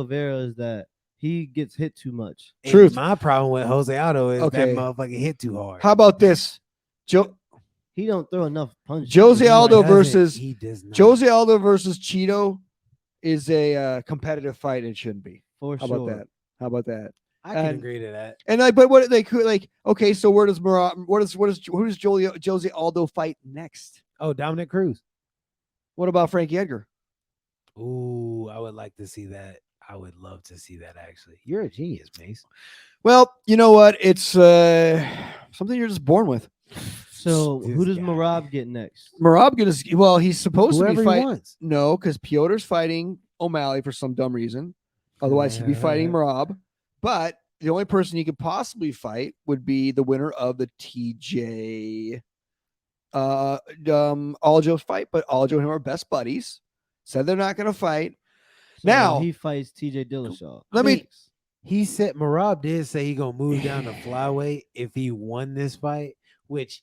Vera is that he gets hit too much. And Truth. My problem with Jose Aldo is Okay. that motherfucker hit too hard. How about this? He don't throw enough punches. Jose He Aldo doesn't. versus He does not. Jose Aldo versus Cheeto is a competitive fight. It shouldn't be. for How sure. about that? How about that? I can and- agree to that. And like, but what they could like? Okay, so where does who does Jose Aldo fight next? Oh, Dominic Cruz. What about Frankie Edgar? Ooh, I would like to see that. I would love to see that. Actually, you're a genius, Mace. Well, you know what? It's something you're just born with. So This who does guy. Marab get next? Marab he's supposed Whoever to be he fighting. wants. No, because Piotr's fighting O'Malley for some dumb reason. Otherwise, he'd be fighting Marab. But the only person he could possibly fight would be the winner of the TJ Aljo fight. But Aljo and him are best buddies. Said they're not going to fight. So Now- he fights TJ Dillashaw. Let me- Next. He said Marab did say he gonna move down to flyweight if he won this fight, which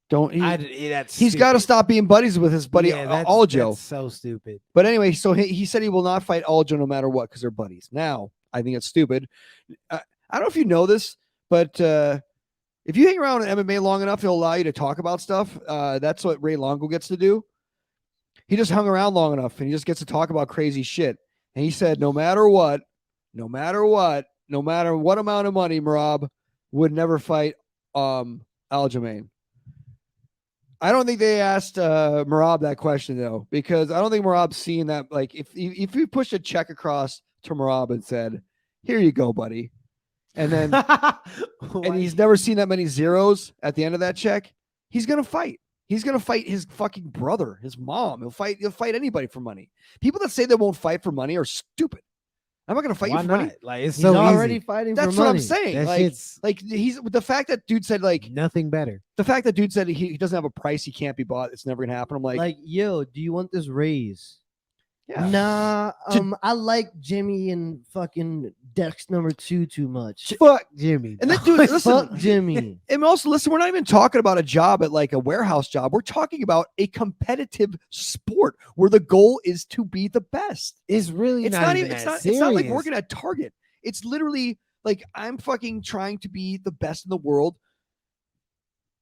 Don't he? that's He's got to stupid. stop being buddies with his buddy Yeah, that's Aljo. so stupid. But anyway, so he said he will not fight Aljo no matter what because they're buddies. Now, I think it's stupid. I don't know if you know this, but if you hang around in MMA long enough, he'll allow you to talk about stuff. That's what Ray Longo gets to do. He just hung around long enough and he just gets to talk about crazy shit. And he said, no matter what amount of money, Marab would never fight Aljamain. I don't think they asked Marab that question though, because I don't think Marab's seeing that. Like, if you push a check across to Marab and said, "Here you go, buddy," and then and he's never seen that many zeros at the end of that check, he's gonna fight. He's gonna fight his fucking brother, his mom. He'll fight anybody for money. People that say they won't fight for money are stupid. I'm not gonna fight Why you for money. not? Like it's He's so already easy. fighting That's for what money. I'm saying. That Like, shit's he's the fact that dude said like nothing better. the fact that dude said he doesn't have a price, he can't be bought. It's never gonna happen. I'm like Yo, do you want this raise? yeah. Nah, Ju- I like Jimmy and fucking Dex number 2 too much. Fuck Jimmy. And then, dude, listen, Fuck Jimmy. and also listen, we're not even talking about a job at like a warehouse job. We're talking about a competitive sport where the goal is to be the best. It's really It's not, not even even. that It's not like serious. working at Target. It's literally like I'm fucking trying to be the best in the world.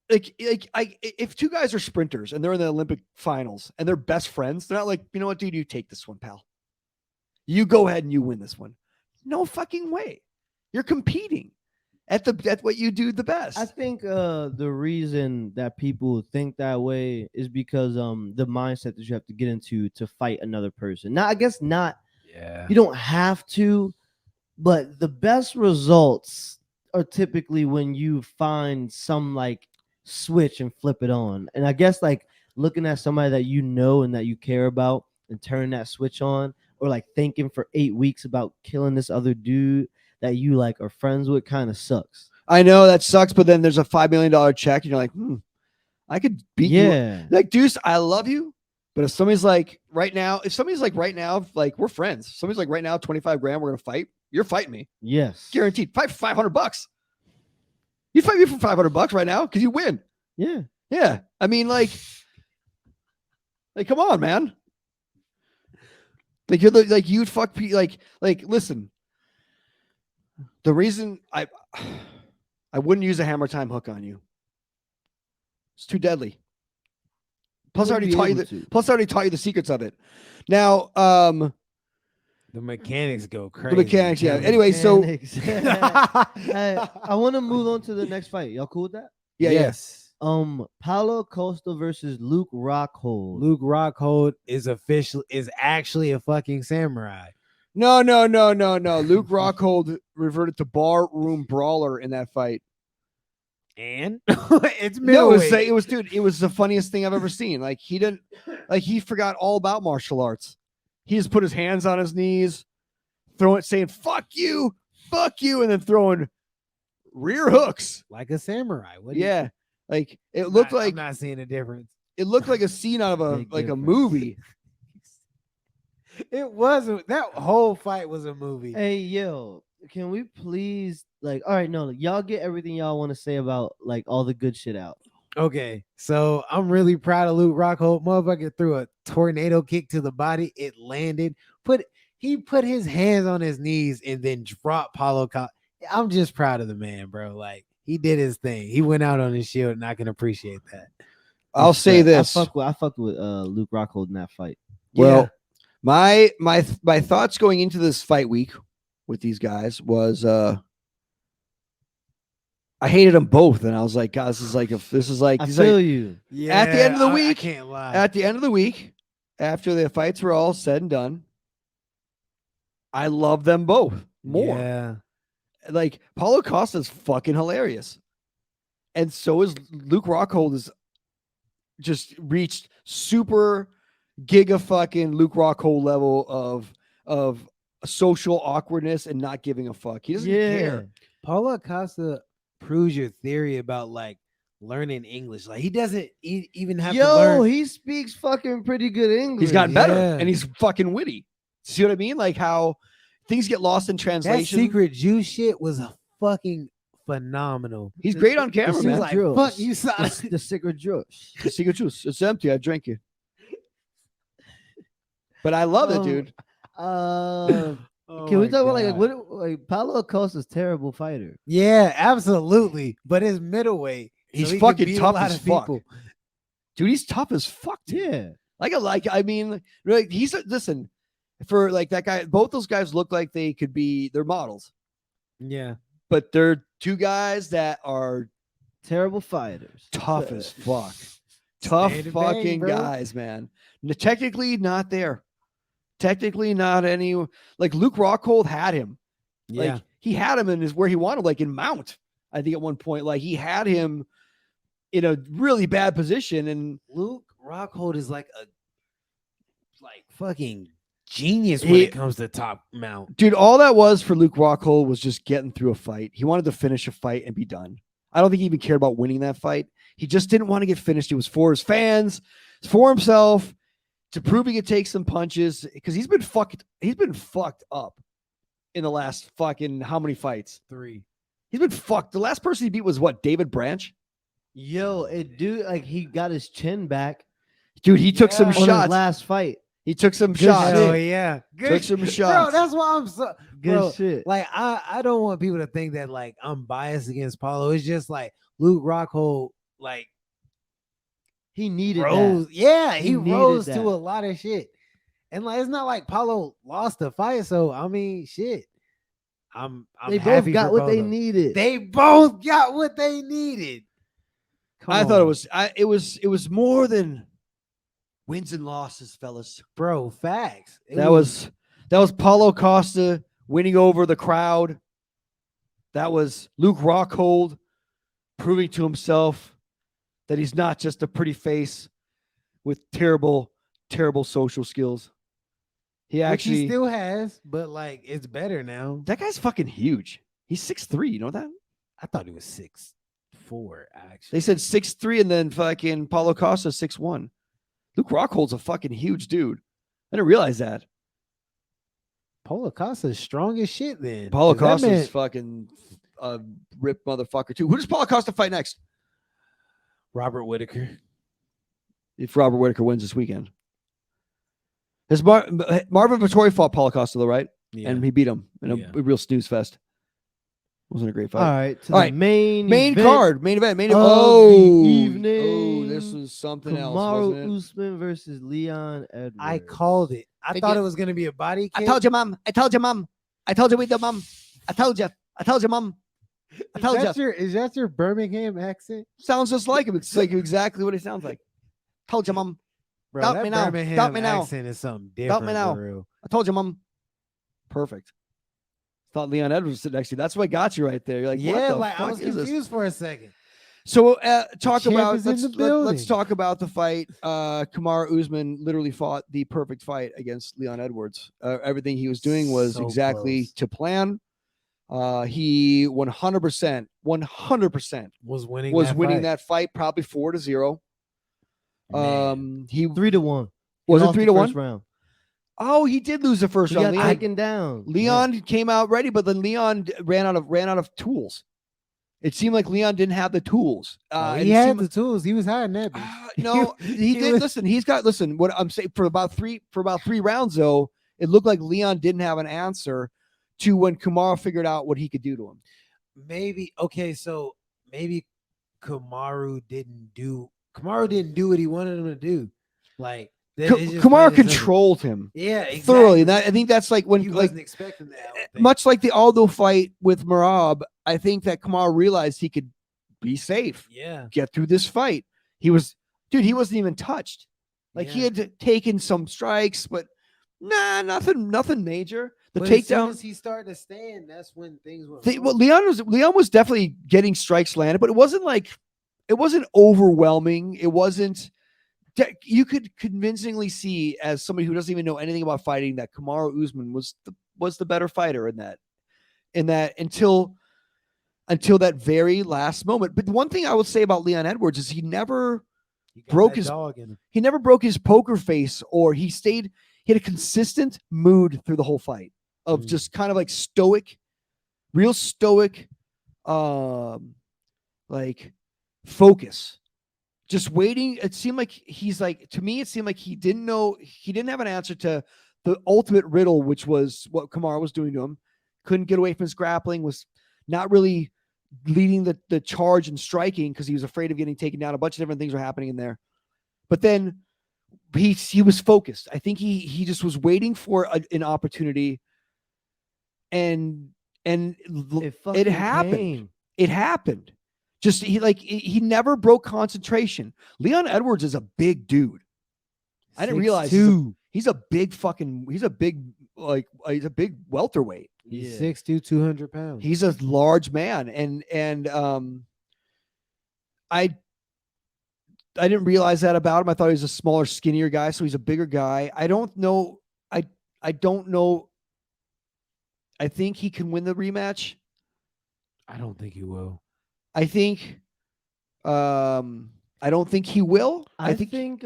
If two guys are sprinters and they're in the Olympic finals and they're best friends, they're not like, you know what, dude, you take this one, pal. You go ahead and you win this one. No fucking way. You're competing at what you do the best. I think the reason that people think that way is because the mindset that you have to get into to fight another person. Now, I guess not. Yeah. You don't have to, but the best results are typically when you find some like switch and flip it on. And I guess like looking at somebody that you know and that you care about and turn that switch on, or like thinking for 8 weeks about killing this other dude that you like are friends with, kind of sucks. I know that sucks, but then there's a $5 million check and you're like, I could beat you. Yeah. Like, Deuce, I love you. But if somebody's like right now, like we're friends. Somebody's like right now, 25 grand, we're gonna fight. You're fighting me, Yes. guaranteed. Fight for $500. You fight me for $500 right now because you win. Yeah. Yeah, I mean, like, come on, man. Like you'd fuck people. Like, listen. The reason I wouldn't use a hammer time hook on you. It's too deadly. Plus, I already taught you the secrets of it. Now, The mechanics go crazy. the mechanics, yeah. Anyway, so Mechanics. Hey, I want to move on to the next fight. Y'all cool with that? yeah. Yes. Paulo Costa versus Luke Rockhold. Luke Rockhold is actually a fucking samurai. No. Luke Rockhold reverted to barroom brawler in that fight. And it's middleweight. It was dude. It was the funniest thing I've ever seen. Like he forgot all about martial arts. He just put his hands on his knees, saying "fuck you," and then throwing rear hooks like a samurai. Yeah, like it looked like I'm not seeing a difference. It looked like a scene out of a movie. It wasn't. That whole fight was a movie. Hey, yo, can we please all right, no, y'all get everything y'all want to say about all the good shit out. Okay, so I'm really proud of Luke Rockhold. Motherfucker threw a tornado kick to the body. It landed. He put his hands on his knees and then dropped Paulo Costa. I'm just proud of the man, bro. Like, he did his thing. He went out on his shield, and I can appreciate that. I'll say this. I fucked with Luke Rockhold in that fight. Well, my thoughts going into this fight week with these guys was I hated them both, and I was like, God, this is like I feel you. Yeah, at the end of the week, I can't lie. At the end of the week, after the fights were all said and done, I love them both more. Yeah. Like, Paulo Costa is fucking hilarious, and so is Luke Rockhold. Is just reached super giga fucking Luke Rockhold level of social awkwardness and not giving a fuck. He doesn't care. Paulo Costa proves your theory about learning English. Like, he doesn't even have to learn. He speaks fucking pretty good English. He's gotten better, Yeah. and he's fucking witty. See what I mean? Like how things get lost in That translation. secret Jew shit was a fucking phenomenal. He's great on camera, the man. Like, juice. fuck you, son. The secret juice. The secret juice. It's empty. I drink it. But I love it, dude. Can we talk about what Paulo Costa's terrible fighter? Yeah, absolutely. But it's middleweight. He's he can fucking beat a tough lot as of fuck. people. Dude, he's tough as fuck. Dude. Yeah. I mean, really, listen, for that guy, both those guys look like they're models. Yeah. But they're two guys that are Terrible fighters. tough as fuck. Tough Stand and fucking bang, bro. guys, man. Technically not there. Technically not any. Like, Luke Rockhold had him. Yeah. Like, he had him in where he wanted, like in mount. I think at one point, like, he had him in a really bad position. And Luke Rockhold is like fucking genius when it comes to top mount. dude, all that was for Luke Rockhold was just getting through a fight. He wanted to finish a fight and be done. I don't think he even cared about winning that fight. He just didn't want to get finished. It was for his fans, for himself, to prove he could take some punches, because he's been fucked up in the last fucking how many fights? 3. He's been fucked. The last person he beat was what? David Branch? Yo, he got his chin back Dude, he took some on his shots. last fight. He took some Good shots. shit. Oh yeah. Took some shots. Bro, that's why I'm so Good bro, shit. like I don't want people to think that I'm biased against Paulo. It's just Luke Rockhold He needed rose. that. Yeah, He he needed rose that. to a lot of shit. And it's not like Paulo lost the fight. So I mean, shit. I'm They happy both got for what both they of them. needed. They both got what they needed. I thought it was more than wins and losses, fellas. Bro, facts. That was Paulo Costa winning over the crowd. That was Luke Rockhold proving to himself that he's not just a pretty face with terrible, terrible social skills. Which he still has, but it's better now. That guy's fucking huge. He's 6'3", you know that? I thought he was 6'4", actually. They said 6'3", and then fucking Paulo Costa 6'1". Luke Rockhold's a fucking huge dude. I didn't realize that. Paulo Costa's strong as shit then. Paulo 'Cause that Costa's man- fucking a ripped motherfucker too. Who does Paulo Costa fight next? Robert Whitaker. If Robert Whitaker wins this weekend. Marvin Vettori fought Paulo Costa though, right? Yeah. And he beat him in a Yeah. real snooze fest. Wasn't a great All fight. right, to All the right, main main event, card, main event, main of event. the Oh, evening. this was something else, Kamaru wasn't it? Usman versus Leon Edwards. I called it. I thought it was going to be a body kick. you, mom. I told you, mom. I told you we do, mom. I told you, mom. I told you. Is that your Birmingham accent? Sounds just like him. It's like exactly what he sounds like. Told you, Mom. Bro, Stop that me now. Birmingham Stop me now. accent is something Stop me different now. for real. I told you, Mom. Perfect. Thought Leon Edwards sitting next to you. That's what got you right there. You're like, Yeah, what the like I fuck was is this? confused for a second. So talk champ about is in the let's building. talk about the fight. Kamaru Usman literally fought the perfect fight against Leon Edwards. Everything he was doing was So exactly close. to plan. He 100% Was winning was that winning fight. that fight, probably 4-0. Man. He 3-1. was it Lost the 3-1? first round. Oh, he did lose the first He round. got Leon, taken down. Leon came out ready, but then Leon ran out of tools. It seemed like Leon didn't have the tools. He had the tools. He was hiding that bitch. No, he did. Listen. What I'm saying for about three rounds though, it looked like Leon didn't have an answer to when Kamaru figured out what he could do to him. Maybe so maybe Kamaru didn't do what he wanted him to do. Like Kamaru controlled him. Yeah, exactly. Thoroughly. And I think that's like when he like wasn't expecting that. I don't think. much like the Aldo fight with Merab, I think that Kamaru realized he could be safe. Yeah. Get through this fight. He wasn't even touched. Like he Yeah. had taken some strikes, but nothing major. The But as soon takedown. as he started to stand, that's when things went. Well, wrong. Leon was definitely getting strikes landed, but it wasn't overwhelming. It wasn't. You could convincingly see, as somebody who doesn't even know anything about fighting, that Kamaru Usman was the better fighter in that until that very last moment. But the one thing I would say about Leon Edwards is he never broke his dog in him. he never broke his poker face, or he had a consistent mood through the whole fight of just kind of like real stoic, like focus, just waiting. It seemed like he didn't have an answer to the ultimate riddle, which was what Kamaru was doing to him. Couldn't get away from his grappling, was not really leading the charge and striking because he was afraid of getting taken down. A bunch of different things were happening in there. But then he was focused. I think he just was waiting for an opportunity, and it happened. Came. It happened. Just he never broke concentration. Leon Edwards is a big dude. I didn't realize he's a big welterweight. He's 6'2", 200 pounds. He's a large man, and I didn't realize that about him. I thought he was a smaller, skinnier guy, so he's a bigger guy. I don't know. I don't know. I think he can win the rematch. I don't think he will. I think. I don't think he will. I think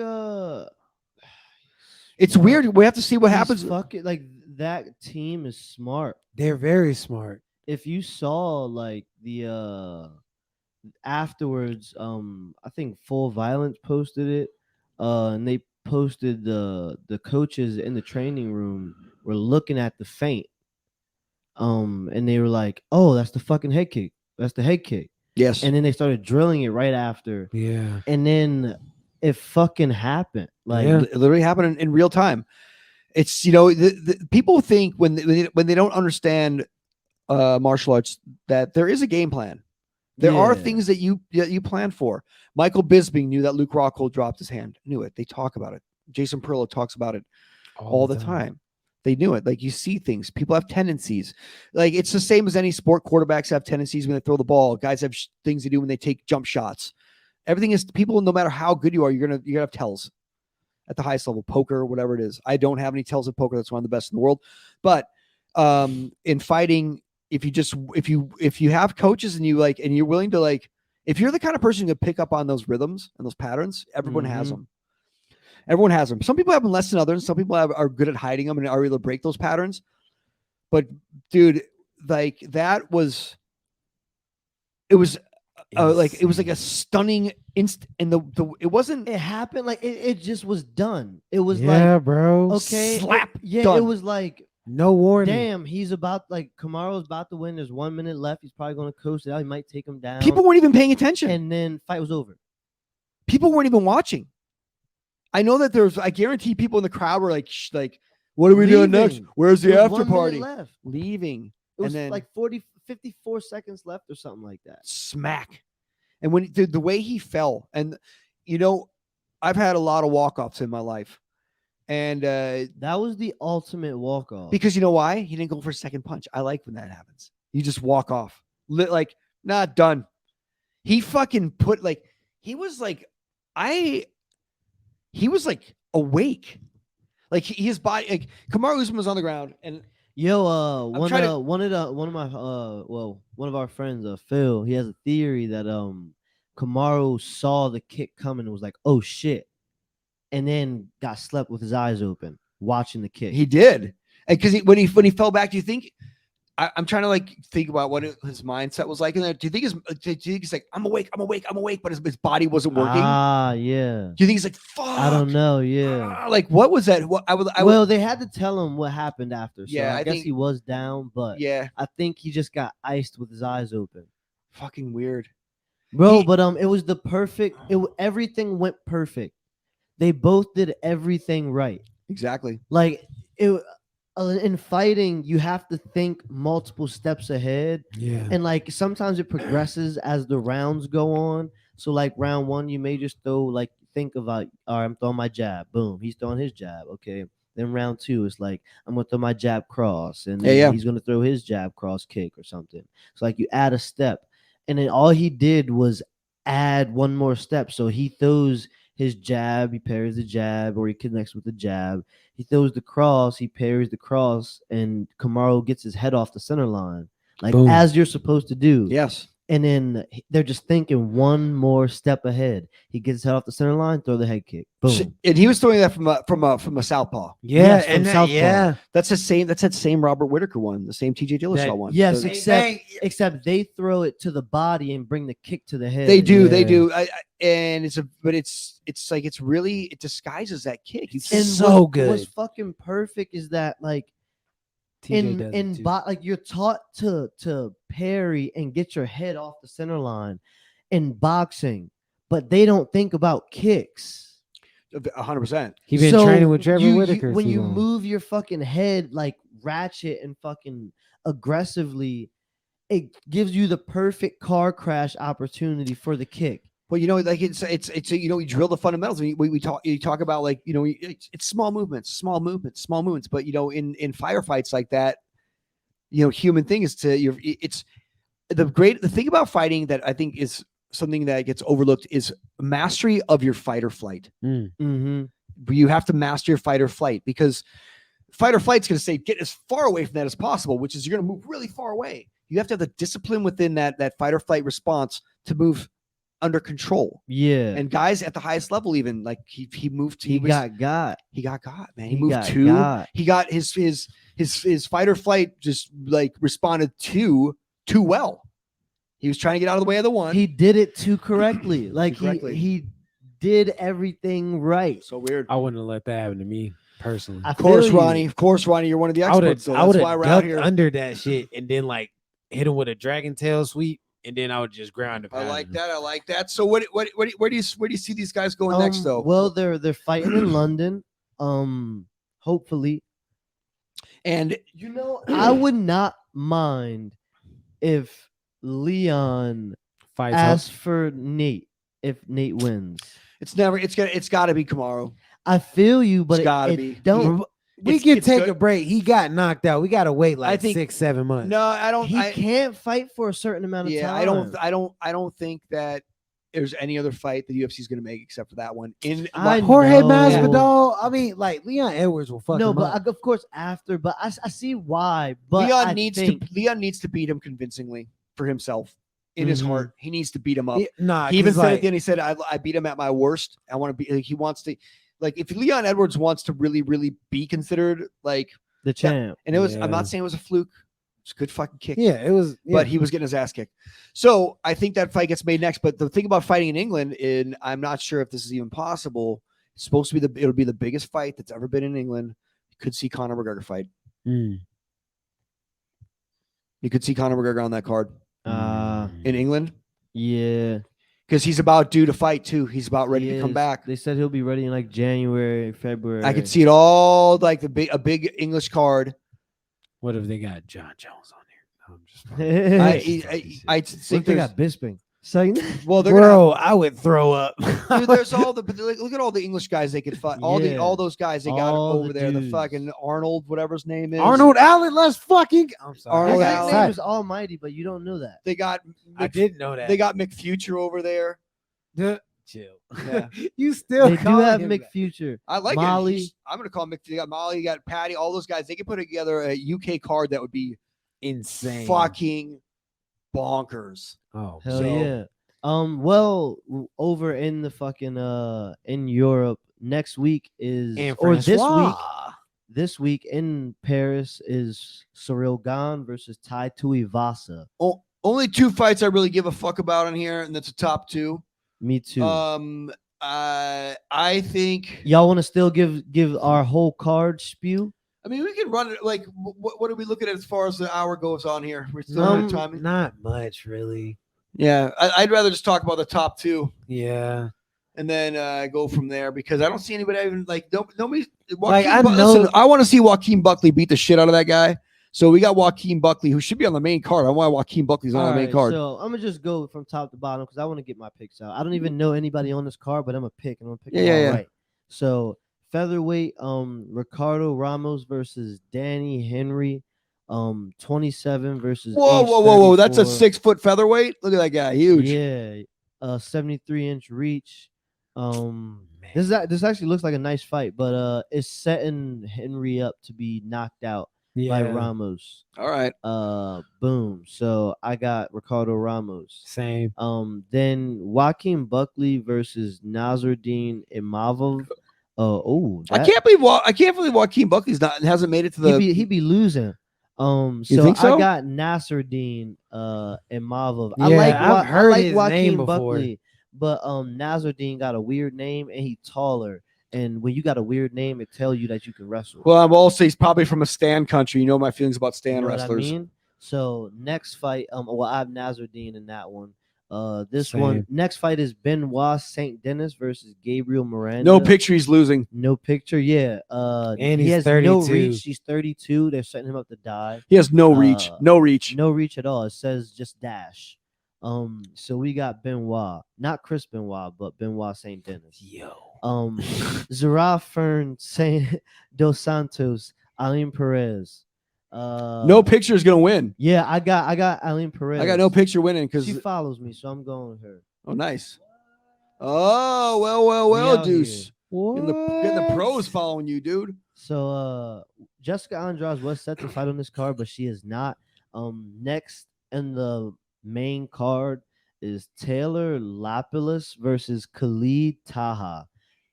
it's weird. We have to see what happens. Like that team is smart. They're very smart. If you saw like the afterwards, I think Full Violence posted it, and they posted the coaches in the training room were looking at the feint, and they were like, "Oh, that's the fucking head kick. That's the head kick." Yes. And then they started drilling it right after. Yeah. And then it fucking happened. Like it literally happened in real time. It's the people think when they don't understand martial arts that there is a game plan. There are things that you plan for. Michael Bisping knew that Luke Rockhold dropped his hand. Knew it. They talk about it. Jason Perillo talks about it all the time. They knew it. Like you see things. People have tendencies. Like it's the same as any sport. Quarterbacks have tendencies when they throw the ball. Guys have things to do when they take jump shots. Everything is people. No matter how good you are, you're gonna have tells at the highest level. Poker, whatever it is. I don't have any tells at poker. That's one of the best in the world. But in fighting, if you have coaches and you're willing to if you're the kind of person who can pick up on those rhythms and those patterns, everyone has them. Everyone has them. Some people have them less than others. Some people are good at hiding them and are able to break those patterns. But dude, like that was, it was like a stunning instant. And it wasn't. It happened like it just was done. It was bro. Okay, slap. It was like no warning. Damn, Kamaru's about to win. There's 1 minute left. He's probably going to coast it out. He might take him down. People weren't even paying attention, and then fight was over. People weren't even watching. I know that I guarantee people in the crowd were like, what are we doing next? Where's the after party? Left. Leaving. It was and then like 54 seconds left or something like that. Smack. And when the way he fell, and I've had a lot of walk-offs in my life. And That was the ultimate walk off. because you know why? He didn't go for a second punch. I like when that happens. You just walk off. Like, not done. He fucking put he was awake. Like his body, like Kamaru Usman was on the ground, and one of our friends, Phil, he has a theory that Kamaru saw the kick coming and was like, "Oh shit," and then got slept with his eyes open watching the kick. he did. And because when he fell back, do you think? I'm trying to think about what his mindset was like in there. Do you think he's like, I'm awake, but his body wasn't working? Yeah. Do you think he's like, fuck? I don't know. Yeah. What was that? Well, they had to tell him what happened after. So Yeah, I guess think he was down, but yeah, I think he just got iced with his eyes open. fucking weird, Bro, but it was the perfect. Everything went perfect. They both did everything right. exactly. Like in fighting, you have to think multiple steps ahead, and sometimes it progresses as the rounds go on. So round 1, you may just think about, all right, I'm throwing my jab, boom, he's throwing his jab, okay. Then round 2, it's like I'm gonna throw my jab cross, and then he's gonna throw his jab cross kick or something. So you add a step, and then all he did was add one more step. So he throws his jab, he parries the jab, or he connects with the jab. He throws the cross, he parries the cross, and Kamaru gets his head off the center line, Boom. as you're supposed to do. Yes. And then they're just thinking one more step ahead. He gets his head off the center line, throw the head kick, boom. And he was throwing that from a southpaw. Yeah, Yes, from and southpaw. That's that same Robert Whitaker one, the same TJ Dillashaw one. Yes, So except they throw it to the body and bring the kick to the head. they do, Yeah. they do. And it disguises that kick. It's And so good. What's fucking perfect is that TJ does it too. you're taught to parry and get your head off the center line in boxing, but they don't think about kicks. 100%. He been training with Trevor Whitaker. When too you long. move your fucking head ratchet and fucking aggressively, it gives you the perfect car crash opportunity for the kick. Well, it's you drill the fundamentals. You talk about it's small movements. But in firefights like that, human thing is it's the thing about fighting that I think is something that gets overlooked is mastery of your fight or flight. Mm-hmm. You have to master your fight or flight, because fight or flight's going to say get as far away from that as possible, which is you're going to move really far away. You have to have the discipline within that fight or flight response to move under control. Yeah. And guys at the highest level, even he moved. He got, man. He moved two. got. He got his fight or flight just responded too well. He was trying to get out of the way of the one. He did it too correctly. He did everything right. So weird. I wouldn't have let that happen to me personally. I Of course, feel you. Ronnie. Of course, Ronnie. You're one of the experts. So I would that's why have we're out ducked here. under that shit and then hit him with a dragon tail sweep, and then I would just ground him. I like that. So where do you see these guys going next though? Well, they're fighting in London. Hopefully. And I would not mind if Leon Fights asked for Nate if Nate wins. it's got to be Kamaru. I feel you, but It's gotta it be. don't. We It's- can it's take good. a break. He got knocked out. We got to wait I think- 6-7 months. No, I don't. He can't fight for a certain amount of Yeah, time. I don't think that there's any other fight the UFC is going to make except for that one. I Jorge know. Masvidal. I mean, Leon Edwards will fuck No, him but up. of course after. But I see why. But Leon I needs think, to beat him convincingly for himself in his Mhm. heart. He needs to beat him up. Nah, He even 'cause, said at the end, he said, I beat him at my worst. I want to be. He wants to. If Leon Edwards wants to really, really be considered the champ. and it was. Yeah. I'm not saying it was a fluke. It's a good fucking kick. yeah, it was. Yeah. But he was getting his ass kicked. So I think that fight gets made next. But the thing about fighting in England, and I'm not sure if this is even possible. It's supposed to be it'll be the biggest fight that's ever been in England. You could see Conor McGregor fight. Mm. You could see Conor McGregor on that card in England Yeah. because he's about due to fight too. He's about ready he to come is. back. They said he'll be ready in January, February. I could see it all a big English card. What if they got John Jones on there? I'm just I What think if they there's got Bisping? So well, they're gonna bro, I would throw up. dude, there's all the but look at all the English guys they could fight. All Yeah. those guys they got All over the there. The dudes. fucking Arnold, whatever his name is. Arnold Allen, let's fucking. I'm sorry. Arnold His I got Allen. nickname excited. is Almighty, but you don't know that. They got I didn't know that. they got McFuture over there. Chill. Yeah. You still They do calling have him that. McFuture. I like Molly. it. I'm gonna call him. You got Molly, you got Patty, all those guys. They could put together a UK card that would be Insane. fucking bonkers. Oh, Hell So- yeah. Well, over in the fucking in Europe next week is And or this week. Francois. This week in Paris is Cyril Gane versus Tai Tuivasa. Only 2 fights I really give a fuck about in here, and that's the top 2. Me too. I think. Y'all want to still give our whole card spew? I mean, we can run it. Like, what are we looking at as far as the hour goes on here? We're still on timing. Not much, really. Yeah, I'd rather just talk about the top 2 Yeah. and then go from there because I don't see anybody even like nobody. Like, I Listen, know- I want to see Joaquin Buckley beat the shit out of that guy. So we got Joaquin Buckley, who should be on the main card. I want Joaquin Buckley's on the main Alright, card. So I'm gonna just go from top to bottom because I want to get my picks out. I don't even know anybody on this card, but I'm gonna pick and I'm gonna pick Yeah, them all yeah. right. So featherweight, Ricardo Ramos versus Danny Henry, 27 versus. Whoa! That's a 34. 6-foot featherweight. Look at that guy, huge. Yeah, 73-inch reach. This actually looks like a nice fight, but it's setting Henry up to be knocked out by Ramos. All right. Boom. So I got Ricardo Ramos. Same. Then Joaquin Buckley versus Nasruddin Imavov. I can't believe Joaquin Buckley's hasn't made it to the. he be losing. So think so? I got Nasruddin Imavov. Yeah, I've heard I like his Joaquin name before. Buckley, but Nasruddin got a weird name and he taller. And when you got a weird name, it tells you that you can wrestle. Well, I'm also he's probably from a stand country. You know my feelings about stand You know what wrestlers. I mean? So next fight, well, I have Nasruddin in that one. This Same. one, next fight is Benoit Saint Denis versus Gabriel Miranda. No picture. He's losing. No picture. Yeah. And he he's has no 32. reach. He's 32. They're setting him up to die. He has no reach. No reach. No reach at all. It says just dash. So we got Benoit, not Chris Benoit, but Benoit Saint Denis. Yo. Zara Fern Saint Dos Santos, Aline Perez. No picture is gonna win. Yeah, I got Aline Perez. I got no picture winning because. She follows me, so I'm going with her. Oh, nice. Oh, well, out Deuce. What? Getting the pros following you, dude. So Jessica Andrade was set to fight on this card, but she is not. Next in the main card is Taylor Lapilus versus Khalid Taha.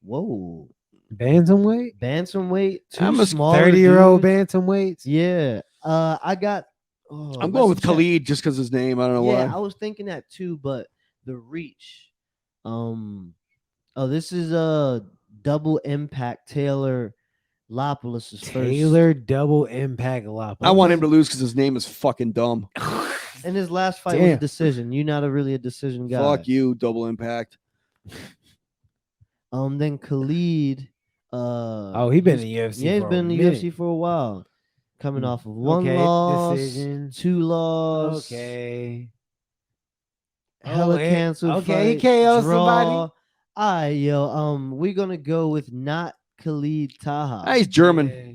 Whoa. Bantamweight? Bantamweight, I'm two a smaller 30-year-old dudes. bantamweights? Yeah. I got I'm going with Khalid just because his name. I don't know Yeah, why. I was thinking that too, but the reach. This is a double impact Taylor Lapilus' first. Taylor double impact Lopez. I want him to lose because his name is fucking dumb. And his last fight was a Damn. decision. You're not really a decision guy. Fuck you, double impact. Then Khalid. Oh, he been in the UFC. Yeah, he's for been in a the minute. UFC for a while. Coming off of one Okay, loss, decision. 2 loss. Okay. Hella Oh, canceled. okay, he fights, KO'd draw. somebody. We're gonna go with not Khalid Taha. Ah, he's German. Yeah.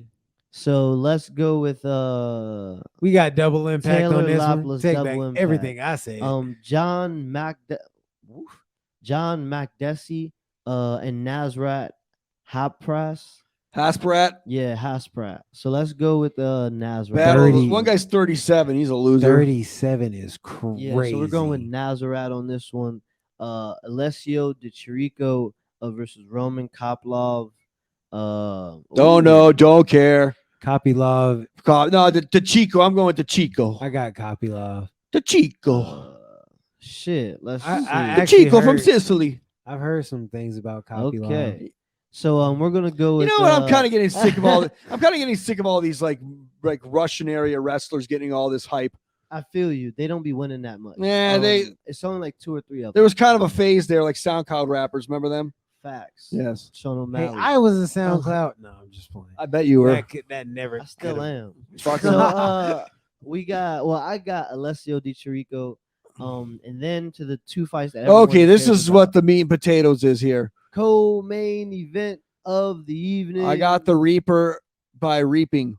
So let's go with We got double impact Taylor on this one. Lapilus, Take double back impact. everything I said. John Makdessi and Nasrat Hapras. Hasprat. Yeah, Hasprat. So let's go with Nasrat. Battle. 30. One guy's 37. He's a loser. 37 is crazy. Yeah, so we're going with Nazarat on this one. Alessio De Chirico versus Roman Koplov. Don't care. Copy love. No, the Chico. I'm going with the Chico. I got copy love. The Chico. Shit, let's I see. The actually Chico from heard- Sicily. I've heard some things about copy love. Okay. So we're gonna go with You know what? I'm kind of getting sick of all. I'm kind of getting sick of all these like Russian area wrestlers getting all this hype. I feel you. They don't be winning that much. Yeah, it's only like 2 or 3 of There them. was kind of a phase there, like SoundCloud rappers. Remember them? Facts. Yes. Sean Hey, O'Malley. I was in SoundCloud. No, I'm just playing. I bet you were. That never. I still could've- am. Fuck So I got Alessio Di Chirico. And then to the 2 fights that Okay, everyone this cares is what about. the meat and potatoes is here. Co-main event of the evening. I got the Reaper by reaping.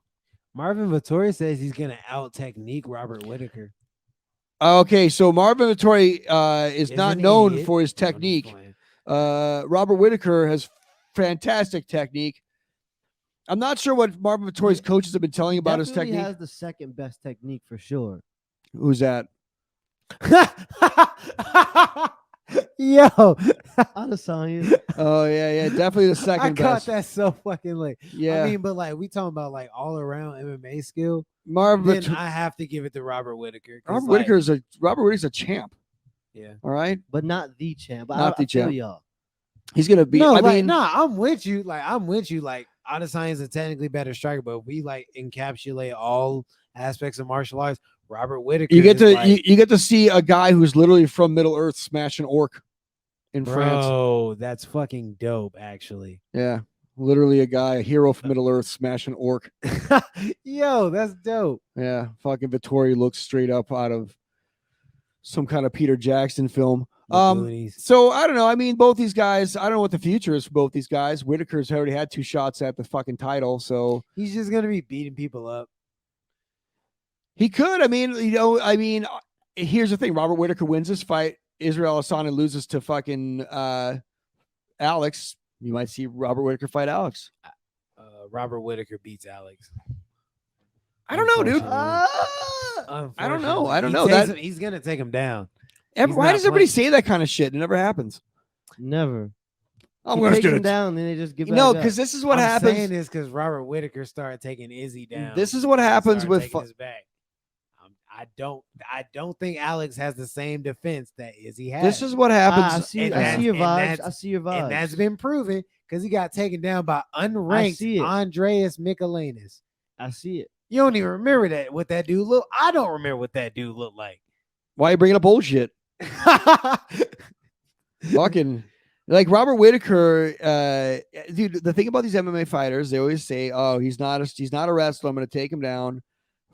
Marvin Vittori says he's gonna out technique Robert Whitaker. Okay, so Marvin Vittori is Is not an known idiot. for his I'm just technique. playing. Robert Whitaker has fantastic technique. I'm not sure what Marvin Vittori's coaches have been telling He about his definitely technique. has the second best technique for sure. Who's that? Yo, Adesanya. Oh yeah, definitely the I second caught best. that so fucking late. Yeah, I mean, but like we talking about like all around MMA skill. Marvin Then Vittori. I have to give it to Robert Whitaker. 'Cause, Robert like, Whitaker's a champ. yeah. All right, But not the champ. But Not I the feel champ. y'all. he's gonna be. No, I like, mean, nah, I'm with you. Like Adesanya is a technically better striker, but if we like encapsulate all aspects of martial arts, Robert Whitaker. you get is to like, you get to see a guy who's literally from Middle Earth smash an orc in France. bro, that's fucking dope, actually. Yeah, literally a hero from Middle Earth smash an orc. Yo, that's dope. Yeah, fucking Vittori looks straight up out of some kind of Peter Jackson film. The Goonies. So I don't know. I mean, both these guys, I don't know what the future is for both these guys. Whitaker's already had 2 shots at the fucking title, so He's just gonna be beating people up. he could. I mean, here's the thing. Robert Whitaker wins this fight. Israel Adesanya loses to fucking Alex. You might see Robert Whitaker fight Alex. Robert Whitaker beats Alex. I don't know, dude. Unfortunately. I don't know. I don't He know. takes That him- he's gonna take him down. why not does everybody playing. say that kind of shit? It never happens. Never. I'm He gonna takes do him it. down, then they just give No, back up. because this is what I'm happens. saying this because Robert Whitaker started taking Izzy down. This is what and happens started with taking his back. I don't think Alex has the same defense that Izzy has. this is what happens. I see and your and vibes. that's- I see your vibes. and that's been proven because he got taken down by unranked see it. Andreas Michaelinas. I see it. You don't even remember what that dude looked. I don't remember what that dude looked like. Why are you bringing up bullshit? Fucking like Robert Whitaker, dude. The thing about these MMA fighters, they always say, "Oh, he's not a wrestler. I'm going to take him down."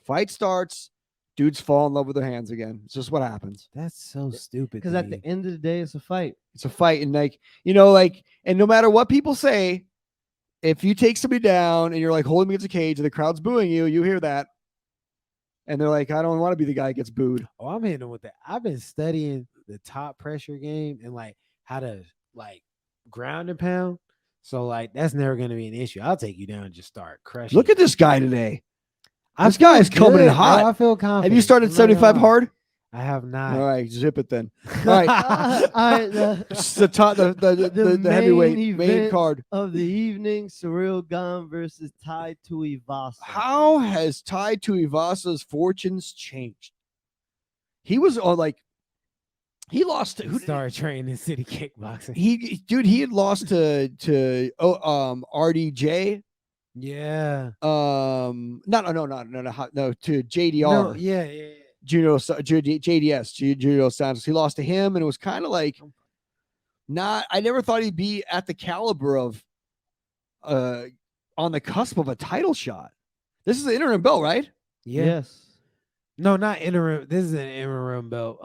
Fight starts, dudes fall in love with their hands again. It's just what happens. That's so stupid. Because at the end of the day, it's a fight. It's a fight, and and no matter what people say, if you take somebody down and you're like holding against a cage and the crowd's booing you, you hear that, and they're like, "I don't want to be the guy that gets booed." Oh, I'm hitting him with that. I've been studying the top pressure game and like how to like ground and pound. So like that's never gonna be an issue. I'll take you down and just start crushing. Look at this guy today. I This guy is feel coming in good, bro. hot. I feel confident. Have you started I'm not gonna 75 lie. hard? I have not. All right, zip it then. All right. All right, It's the top, the main heavyweight main event card. of the evening, Cyril Gane versus Tai Tuivasa. How has Tai Tuivasa's fortunes changed? He was on he lost to He who? Did started training in city kickboxing. he had lost to RDJ. Yeah. No, to JDR. No, yeah. JDS, Santos. He lost to him, and it was kind of like I never thought he'd be at the caliber of on the cusp of a title shot. This is the interim belt, right? Yeah. Yes. No, not interim. This is an interim belt.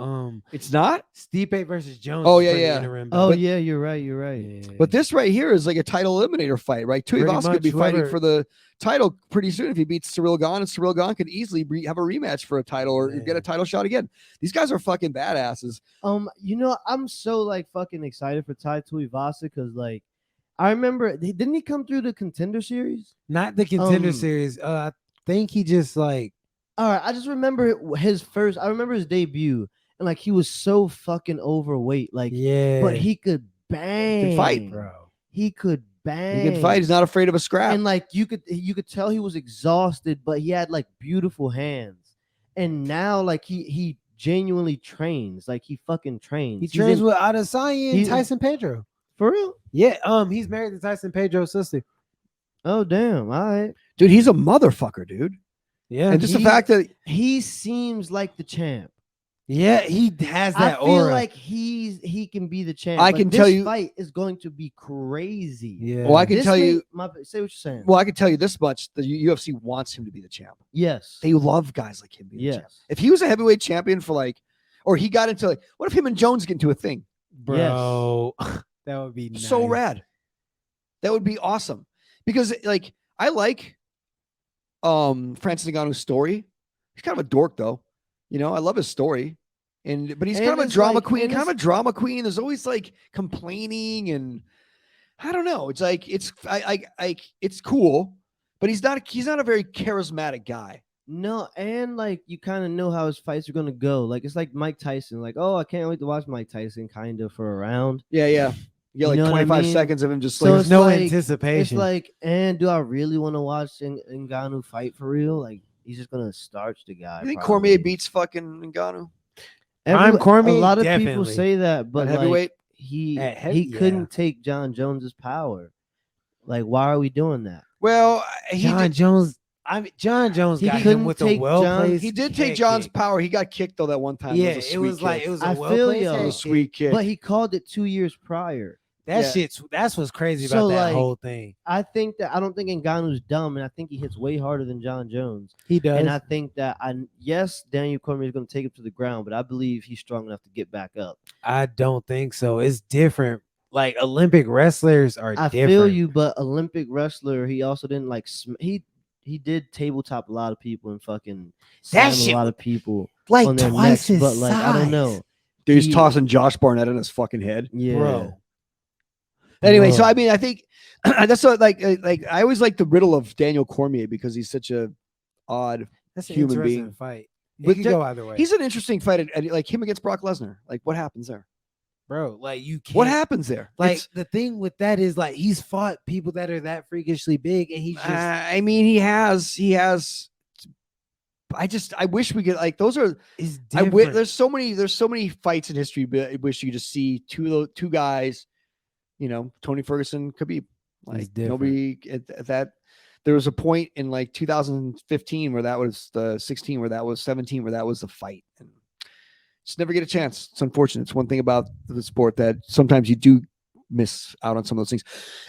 It's not. Stipe versus Jones. Oh, is yeah, for the yeah. Interim Oh belt. yeah, you're right. You're right. Yeah. But this right here is like a title eliminator fight, right? Pretty Tuivasa could be much, fighting whoever- for the title pretty soon if he beats Cyril Gane, and Cyril Gane could easily have a rematch for a title or get Yeah. a title shot again. These guys are fucking badasses. I'm so like fucking excited for Tai Tuivasa because like I remember didn't he come through the Contender Series? Not the contender Um, series. I think he just like All right, I just remember I remember his debut and like he was so fucking overweight, like yeah. but he could bang, fight. bro. He could bang. He can fight. He's not afraid of a scrap. And like you could tell he was exhausted, but he had like beautiful hands. And now like he genuinely trains, like he fucking trains. He He's trains in- with Adesanya and he's- Tyson Pedro. for real. Yeah, he's married to Tyson Pedro's sister. Oh damn! All right. Dude, he's a motherfucker, dude. Yeah, And just the he- fact that He seems like the champ. Yeah, he has I that feel aura. like he can be the champ. I but can this tell you- fight is going to be crazy. yeah. Well, I can This tell may- you. say what you're saying. Well, I can tell you this much: the UFC wants him to be the champ. Yes. They love guys like him being the champ. Yes. If he was a heavyweight champion for like, or he got into like, what if him and Jones get into a thing? Bro, that would be nice. So rad. That would be awesome. Because like I like Francis Ngannou's story. He's kind of a dork though. You know, I love his story. But he's And kind of a it's drama like- queen, and kind of a it's- drama queen. There's always like complaining and I don't know. It's like it's cool, but he's not a very charismatic guy. No, and like you kind of know how his fights are gonna go. Like it's like Mike Tyson. Like, oh, I can't wait to watch Mike Tyson kind of for a round. Yeah. You get like know what I 25 mean? seconds of him just So like There's it's no like- anticipation. It's like, and do I really want to watch Ngannou fight for real? Like he's just gonna starch the guy. you think probably. Cormier beats fucking Ngannou Prime Cormier, A lot of people definitely. say that, but at like, heavyweight? he At heavy- he couldn't take John Jones's power. Like, why are we doing that? Well, he John Jones. John Jones He got him couldn't with a take well John- placed. He did take John's power. He got kicked though that one time. Yeah, it was a it was sweet like kick. it was I a feel well placed. you. It was a sweet kick. But he called it 2 years prior. That Yeah. shit's that's what's crazy So, about that like, whole thing. I don't think Ngannou's dumb, and I think he hits way harder than John Jones. He does. And I think that yes, Daniel Cormier is going to take him to the ground, but I believe he's strong enough to get back up. I don't think so. It's different. Like Olympic wrestlers are I different. feel you, but Olympic wrestler, he also didn't like he did tabletop a lot of people and fucking That slam shit a lot of people like on their twice necks, his but like I don't size. know. Dude, he's he- tossing Josh Barnett on his fucking head. Yeah. Bro. Anyway, so Bro. I mean, I think that's what like I always like the riddle of Daniel Cormier because he's such a odd. That's an human interesting being. fight. It But could that- go either way. He's an interesting fight, like him against Brock Lesnar. Like, what happens there? Bro, like you can't What happens there? like It's- the thing with that is like he's fought people that are that freakishly big and he's just I mean, he has. I wish we could like those are. is I different. there's so many fights in history. But I wish you could just see two guys. You know, Tony Ferguson, Khabib. Like different. nobody at that. There was a point in like 2015 where that was the 16, where that was 17, where that was the fight, and just never get a chance. It's unfortunate. It's one thing about the sport that sometimes you do miss out on some of those things.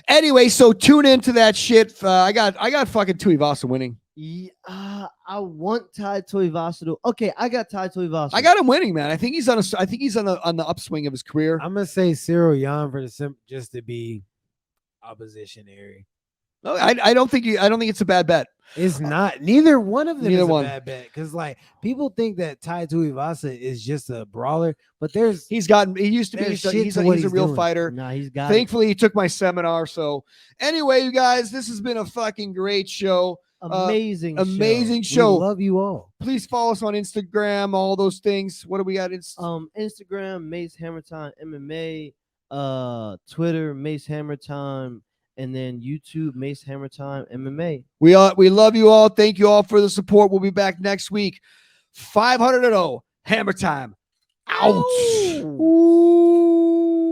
Anyway, so tune into that shit. I got fucking Tuivasa winning. I want Tai Tuivasa to. Okay, I got Tai Tuivasa. I got him winning, man. I think he's on the upswing of his career. I'm gonna say Cyril Yan for the just to be oppositionary. No, I don't think it's a bad bet. It's not. Neither one of them Neither is one. a bad bet because like people think that Tai Tuivasa is just a brawler, but there's He used to be. There's shit He's to a what he's a he's real doing. fighter. Nah, he's got. Thankfully, he took my seminar. So anyway, you guys, this has been a fucking great show. Amazing, Amazing we show. love you all. Please follow us on Instagram, all those things. What do we got? Instagram Mace Hammertime MMA, Twitter Mace Hammertime, and then YouTube Mace Hammertime MMA. We love you all. Thank you all for the support. We'll be back next week. 500-0. Hammer time. Ouch. Ooh.